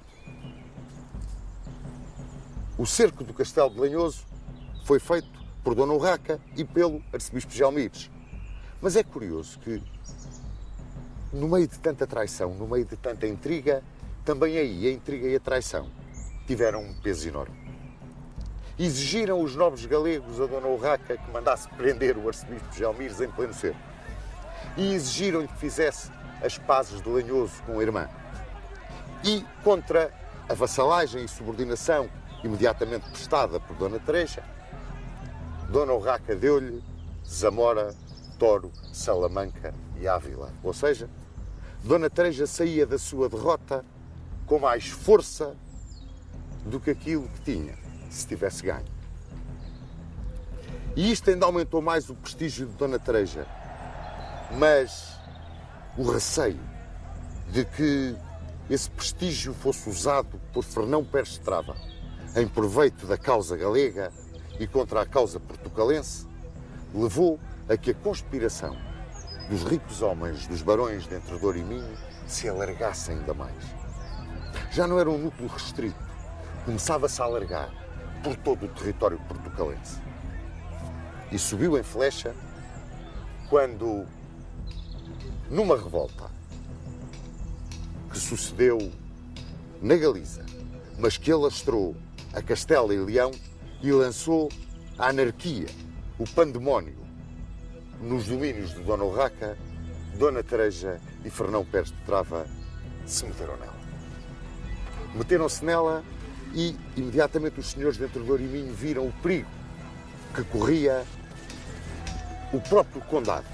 O cerco do Castelo de Lanhoso foi feito por Dona Urraca e pelo arcebispo Gelmires. Mas é curioso que, no meio de tanta traição, no meio de tanta intriga, também aí a intriga e a traição tiveram um peso enorme. Exigiram os nobres galegos a Dona Urraca que mandasse prender o arcebispo Gelmires em pleno cerco. E exigiram-lhe que fizesse as pazes de Lanhoso com a irmã. E, contra a vassalagem e subordinação imediatamente prestada por Dona Teresa, Dona Urraca deu-lhe Zamora, Toro, Salamanca e Ávila. Ou seja, Dona Tareja saía da sua derrota com mais força do que aquilo que tinha, se tivesse ganho. E isto ainda aumentou mais o prestígio de Dona Tareja, mas o receio de que esse prestígio fosse usado por Fernão Pérez Estrava em proveito da causa galega e contra a causa portucalense levou a que a conspiração dos ricos homens dos barões de Entre Douro e Minho se alargasse ainda mais. Já não era um núcleo restrito, começava-se a alargar por todo o território portucalense. E subiu em flecha quando, numa revolta que sucedeu na Galiza, mas que alastrou a Castela e Leão e lançou a anarquia, o pandemónio, nos domínios de Dona Urraca, Dona Tareja e Fernão Pérez de Trava se meteram nela. Meteram-se nela e, imediatamente, os senhores de Entre Douro e Minho viram o perigo que corria o próprio condado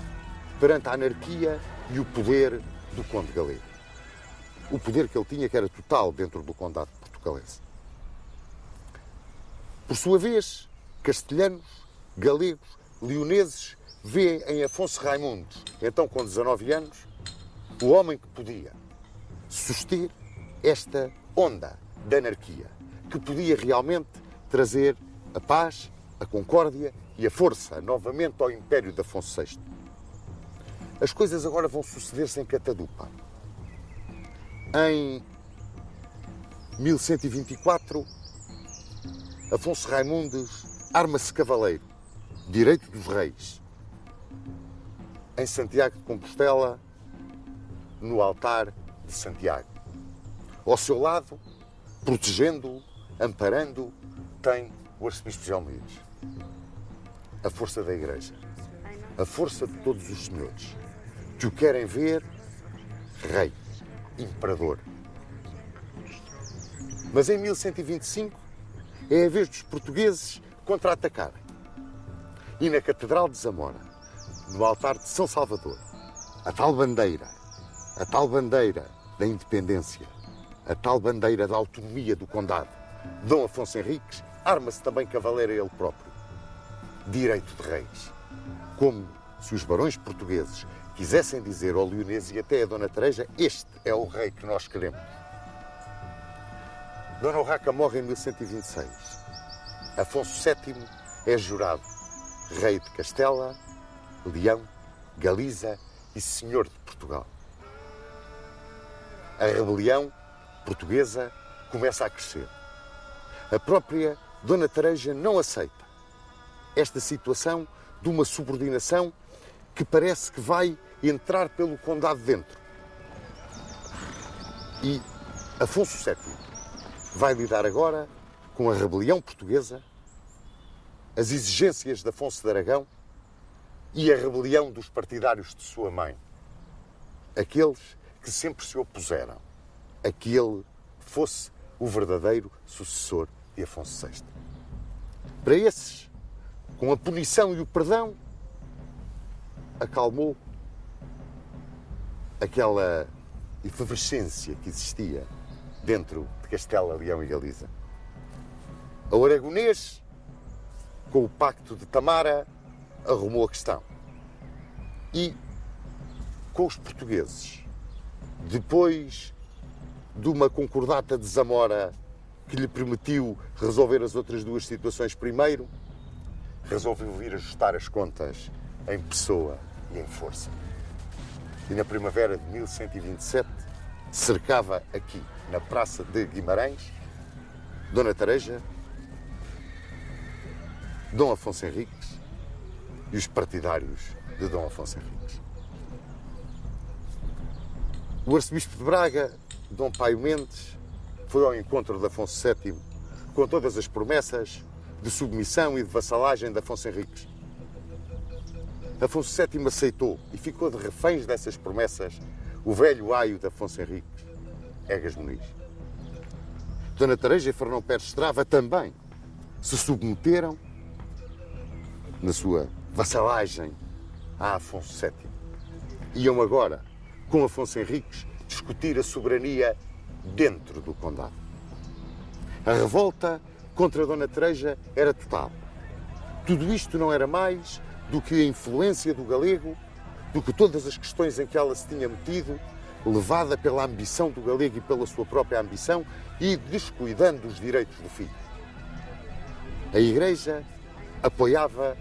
perante a anarquia e o poder do conde galego. O poder que ele tinha, que era total dentro do condado portucalense. Por sua vez, castelhanos, galegos, leoneses vêem em Afonso Raimundos, então com 19 anos, o homem que podia suster esta onda da anarquia, que podia realmente trazer a paz, a concórdia e a força novamente ao império de Afonso VI. As coisas agora vão suceder-se em catadupa. Em 1124, Afonso Raimundos arma-se cavaleiro, direito dos reis, em Santiago de Compostela, no altar de Santiago. Ao seu lado, protegendo-o, amparando-o, tem o arcebispo Gelmires. A força da Igreja, a força de todos os senhores que o querem ver rei, imperador. Mas em 1125 é a vez dos portugueses contra-atacarem. E na Catedral de Zamora, no altar de São Salvador, a tal bandeira da independência, a tal bandeira da autonomia do condado, Dom Afonso Henriques, arma-se também cavaleiro ele próprio, direito de reis. Como se os barões portugueses quisessem dizer ao leonês e até a Dona Tareja, este é o rei que nós queremos. Dona Urraca morre em 1126. Afonso VII é jurado rei de Castela, Leão, Galiza e senhor de Portugal. A rebelião portuguesa começa a crescer. A própria Dona Tareja não aceita esta situação de uma subordinação que parece que vai entrar pelo condado dentro. E Afonso VII vai lidar agora com a rebelião portuguesa, as exigências de Afonso de Aragão e a rebelião dos partidários de sua mãe. Aqueles que sempre se opuseram a que ele fosse o verdadeiro sucessor de Afonso VI. Para esses, com a punição e o perdão, acalmou aquela efervescência que existia dentro de Castela, Leão e Galiza. O aragonês, com o pacto de Tamara, arrumou a questão. E com os portugueses, depois de uma concordata de Zamora que lhe permitiu resolver as outras duas situações primeiro, resolveu vir ajustar as contas em pessoa e em força. E na primavera de 1127, cercava aqui, na Praça de Guimarães, Dona Tareja, Dom Afonso Henriques e os partidários de Dom Afonso Henriques. O arcebispo de Braga, Dom Paio Mendes, foi ao encontro de Afonso VII com todas as promessas de submissão e de vassalagem de Afonso Henriques. Afonso VII aceitou e ficou de reféns dessas promessas o velho aio de Afonso Henriques, Egas Muniz. Dona Tareja e Fernão Pérez Estrava também se submeteram na sua vassalagem a Afonso VII. Iam agora com Afonso Henriques, discutir a soberania dentro do condado. A revolta contra Dona Teresa era total. Tudo isto não era mais do que a influência do galego, do que todas as questões em que ela se tinha metido, levada pela ambição do galego e pela sua própria ambição e descuidando os direitos do filho. A Igreja apoiava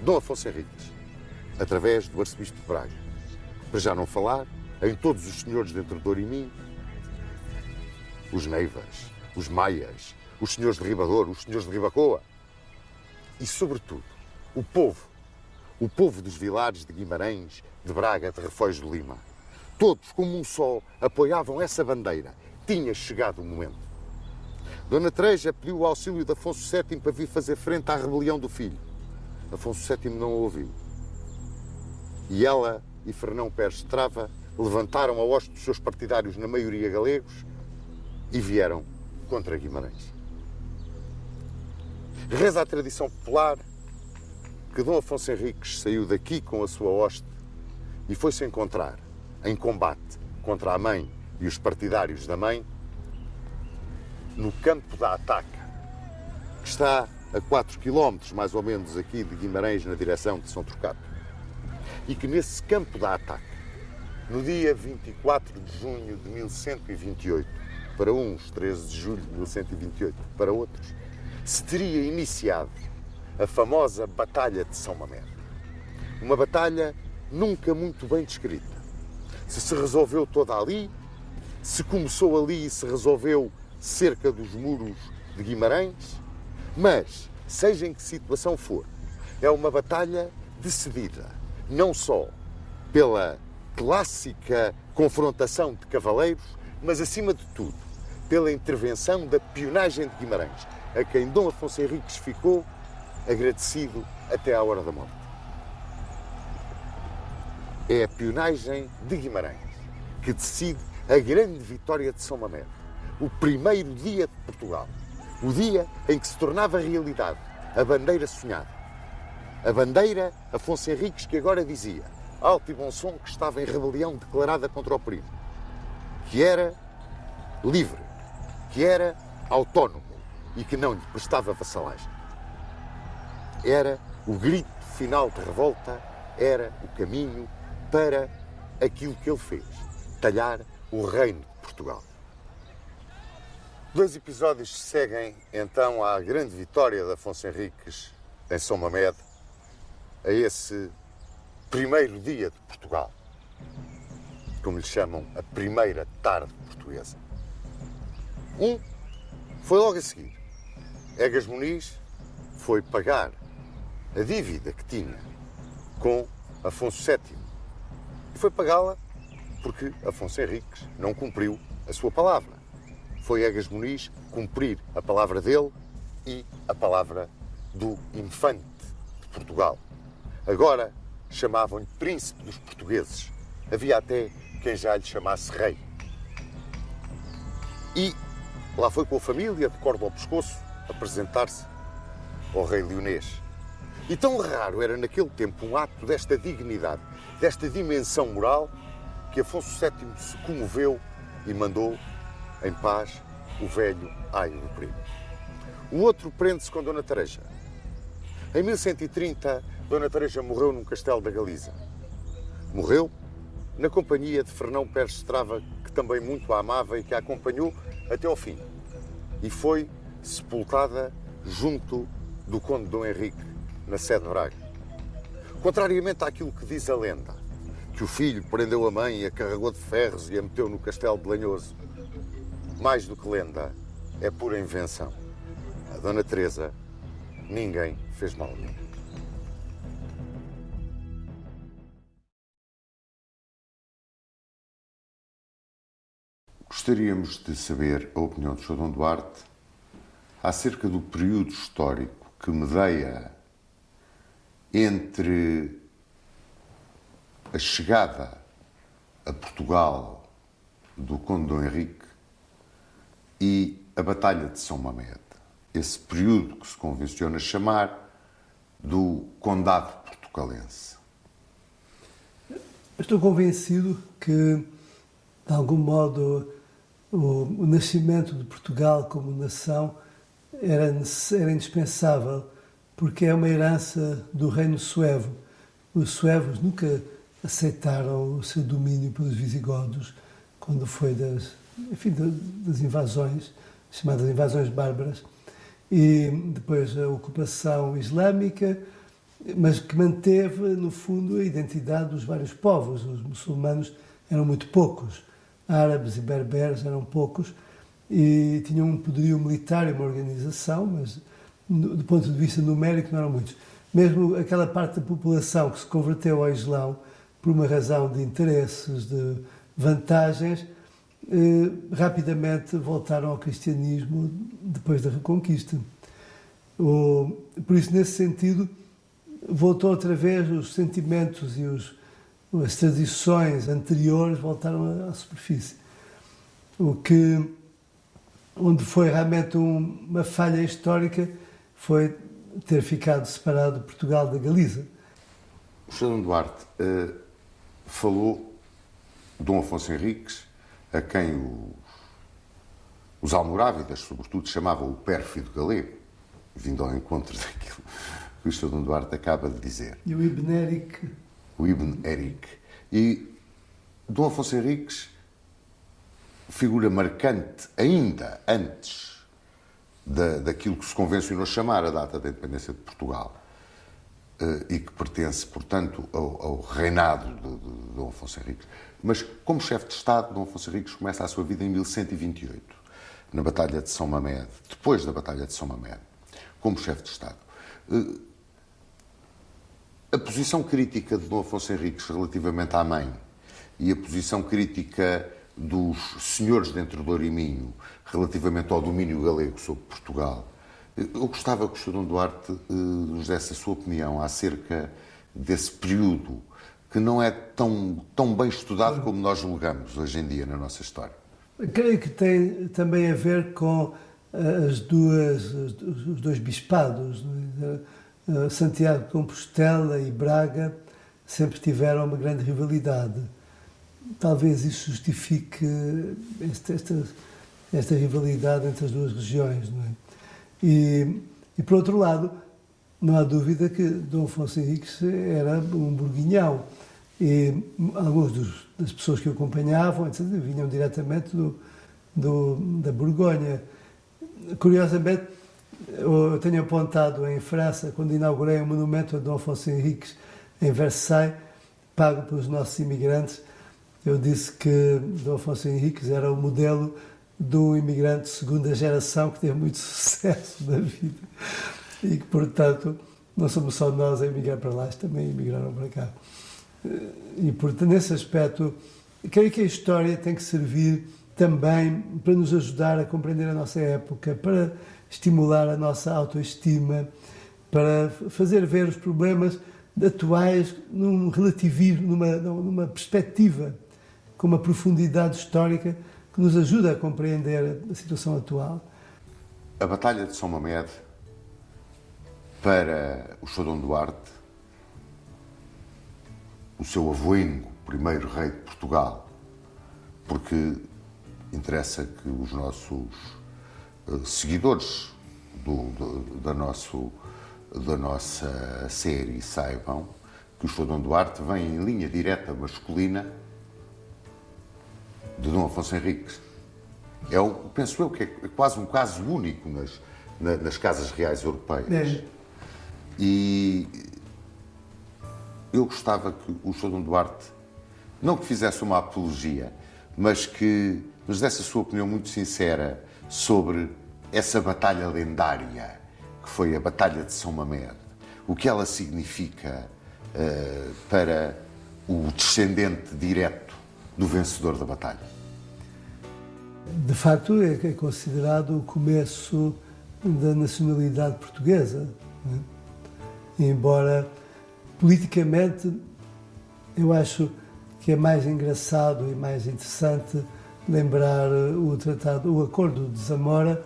Dom Afonso Henriques, através do arcebispo de Braga. Para já não falar em todos os senhores de Entre Douro e Minho, os Neivas, os Maias, os senhores de Ribador, os senhores de Ribacoa e, sobretudo, o povo dos vilares de Guimarães, de Braga, de Refões de Lima. Todos, como um só, apoiavam essa bandeira. Tinha chegado o momento. Dona Teresa pediu o auxílio de Afonso VII para vir fazer frente à rebelião do filho. Afonso VII não a ouviu. E ela e Fernão Pérez de Trava levantaram a hoste dos seus partidários, na maioria galegos, e vieram contra Guimarães. Reza a tradição popular que Dom Afonso Henriques saiu daqui com a sua hoste e foi-se encontrar em combate contra a mãe e os partidários da mãe no campo da Ataca, que está a 4 km, mais ou menos, aqui de Guimarães, na direção de São Trocato. E que nesse campo da Ataca, no dia 24 de junho de 1128, para uns, 13 de julho de 1128, para outros, se teria iniciado a famosa Batalha de São Mamede. Uma batalha nunca muito bem descrita. Se resolveu toda ali, se começou ali e se resolveu cerca dos muros de Guimarães, mas, seja em que situação for, é uma batalha decidida, não só pela clássica confrontação de cavaleiros, mas, acima de tudo, pela intervenção da pionagem de Guimarães, a quem Dom Afonso Henriques ficou agradecido até à hora da morte. É a pionagem de Guimarães que decide a grande vitória de São Mamede, o primeiro dia de Portugal, o dia em que se tornava realidade a bandeira sonhada. A bandeira Afonso Henriques que agora dizia, alto e bom som, que estava em rebelião declarada contra o perigo, que era livre, que era autónomo e que não lhe prestava vassalagem. Era o grito final de revolta, era o caminho para aquilo que ele fez, talhar o reino de Portugal. Dois episódios se seguem, então, à grande vitória de Afonso Henriques em São Mamede, a esse primeiro dia de Portugal, como lhe chamam, a primeira tarde portuguesa. Um foi logo a seguir. Egas Muniz foi pagar a dívida que tinha com Afonso VII. E foi pagá-la porque Afonso Henriques não cumpriu a sua palavra. Foi Egas Muniz cumprir a palavra dele e a palavra do infante de Portugal. Agora chamavam-lhe príncipe dos portugueses. Havia até quem já lhe chamasse rei. E lá foi com a família, de corda ao pescoço, apresentar-se ao rei leonês. E tão raro era naquele tempo um ato desta dignidade, desta dimensão moral, que Afonso VII se comoveu e mandou em paz o velho aio do primo. O outro prende-se com Dona Teresa. Em 1130, Dona Teresa morreu num castelo da Galiza. Morreu na companhia de Fernão Pérez de Trava, que também muito a amava e que a acompanhou até ao fim. E foi sepultada junto do conde Dom Henrique, na sede de Braga. Contrariamente àquilo que diz a lenda, que o filho prendeu a mãe e a carregou de ferros e a meteu no castelo de Lanhoso, mais do que lenda, é pura invenção. A Dona Teresa, ninguém fez mal nenhum. Gostaríamos de saber a opinião do Sr. Dom Duarte acerca do período histórico que medeia entre a chegada a Portugal do Conde Dom Henrique e a Batalha de São Mamede. Esse período que se convenciona chamar do Condado Portucalense. Estou convencido que, de algum modo, o nascimento de Portugal como nação era indispensável, porque é uma herança do reino suevo. Os suevos nunca aceitaram o seu domínio pelos visigodos, quando foi das invasões, chamadas invasões bárbaras, e depois a ocupação islâmica, mas que manteve, no fundo, a identidade dos vários povos. Os muçulmanos eram muito poucos, árabes e berberes eram poucos, e tinham um poderio militar e uma organização, mas do ponto de vista numérico não eram muitos. Mesmo aquela parte da população que se converteu ao Islão por uma razão de interesses, de vantagens, rapidamente voltaram ao cristianismo depois da Reconquista. Por isso, nesse sentido, voltou outra vez os sentimentos e as tradições anteriores voltaram à superfície. Onde foi realmente uma falha histórica foi ter ficado separado Portugal da Galiza. O Sr. Dom Duarte falou de Dom Afonso Henriques, a quem os almorávidas, sobretudo, chamavam o pérfido galego, vindo ao encontro daquilo que o Sr. Dom Duarte acaba de dizer. E o Ibn Eric. O Ibn Eric. E Dom Afonso Henriques, figura marcante ainda antes daquilo que se convencionou chamar a data da independência de Portugal, e que pertence, portanto, ao reinado de Dom Afonso Henriques. Mas, como chefe de Estado, Dom Afonso Henriques começa a sua vida em 1128, na Batalha de São Mamede, depois da Batalha de São Mamede, como chefe de Estado. A posição crítica de Dom Afonso Henriques relativamente à mãe e a posição crítica dos senhores de Entre Douro e Minho relativamente ao domínio galego sobre Portugal, eu gostava que o Sr. Dom Duarte nos desse a sua opinião acerca desse período que não é tão bem estudado como nós julgamos hoje em dia na nossa história. Creio que tem também a ver com os dois bispados. Santiago de Compostela e Braga sempre tiveram uma grande rivalidade. Talvez isso justifique esta rivalidade entre as duas regiões, não é? E por outro lado, não há dúvida que Dom Afonso Henriques era um burguinhão, e algumas das pessoas que o acompanhavam, etc., vinham diretamente da Borgonha. Curiosamente, eu tenho apontado em França, quando inaugurei um monumento a Dom Afonso Henriques em Versailles, pago pelos nossos imigrantes, eu disse que Dom Afonso Henriques era o modelo do imigrante de segunda geração que teve muito sucesso na vida e que, portanto, não somos só nós a emigrar para lá, eles também emigraram para cá. E, portanto, nesse aspecto, creio que a história tem que servir também para nos ajudar a compreender a nossa época, para estimular a nossa autoestima, para fazer ver os problemas atuais num relativismo, numa perspectiva, com uma profundidade histórica que nos ajuda a compreender a situação atual. A Batalha de São Mamede, para o Sr. Dom Duarte, o seu avoinho, primeiro rei de Portugal, porque interessa que os nossos seguidores da nossa série saibam que o Sr. Dom Duarte vem em linha direta masculina de Dom Afonso Henriques. Penso eu que é quase um caso único nas casas reais europeias. É. E eu gostava que o Sr. Dom Duarte, não que fizesse uma apologia, mas que nos desse a sua opinião muito sincera sobre essa batalha lendária, que foi a Batalha de São Mamede. O que ela significa para o descendente direto do vencedor da batalha. De facto, é considerado o começo da nacionalidade portuguesa, não é? Embora politicamente eu acho que é mais engraçado e mais interessante lembrar o Acordo de Zamora.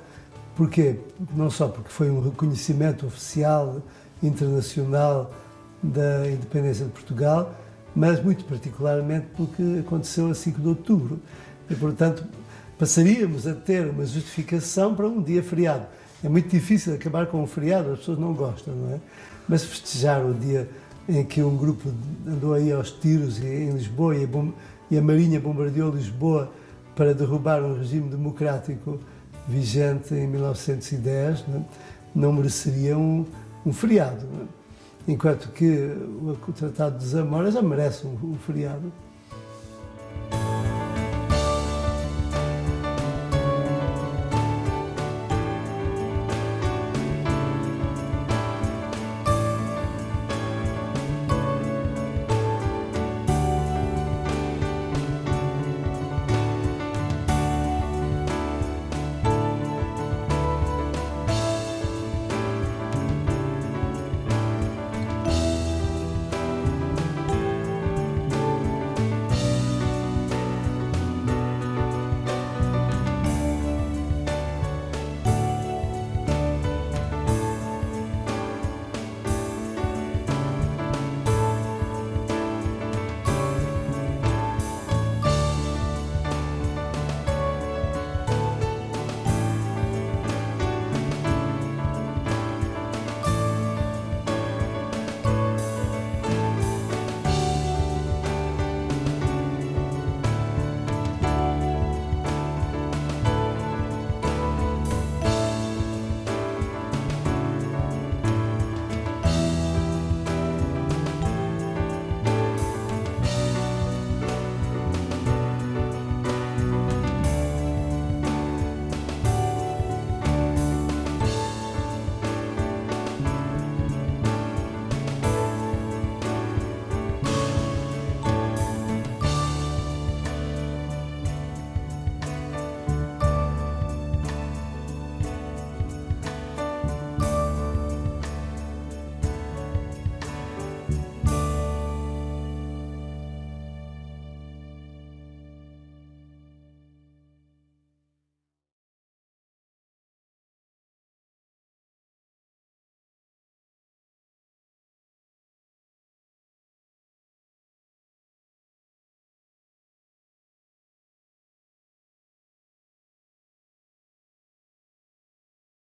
Porquê? Não só porque foi um reconhecimento oficial internacional da independência de Portugal, mas muito particularmente pelo que aconteceu a 5 de outubro. E, portanto, passaríamos a ter uma justificação para um dia feriado. É muito difícil acabar com um feriado, as pessoas não gostam, não é? Mas festejar o dia em que um grupo andou aí aos tiros em Lisboa e a Marinha bombardeou Lisboa para derrubar um regime democrático vigente em 1910, não mereceria um feriado. Não é? Enquanto que o Tratado de Zamora já merece um feriado.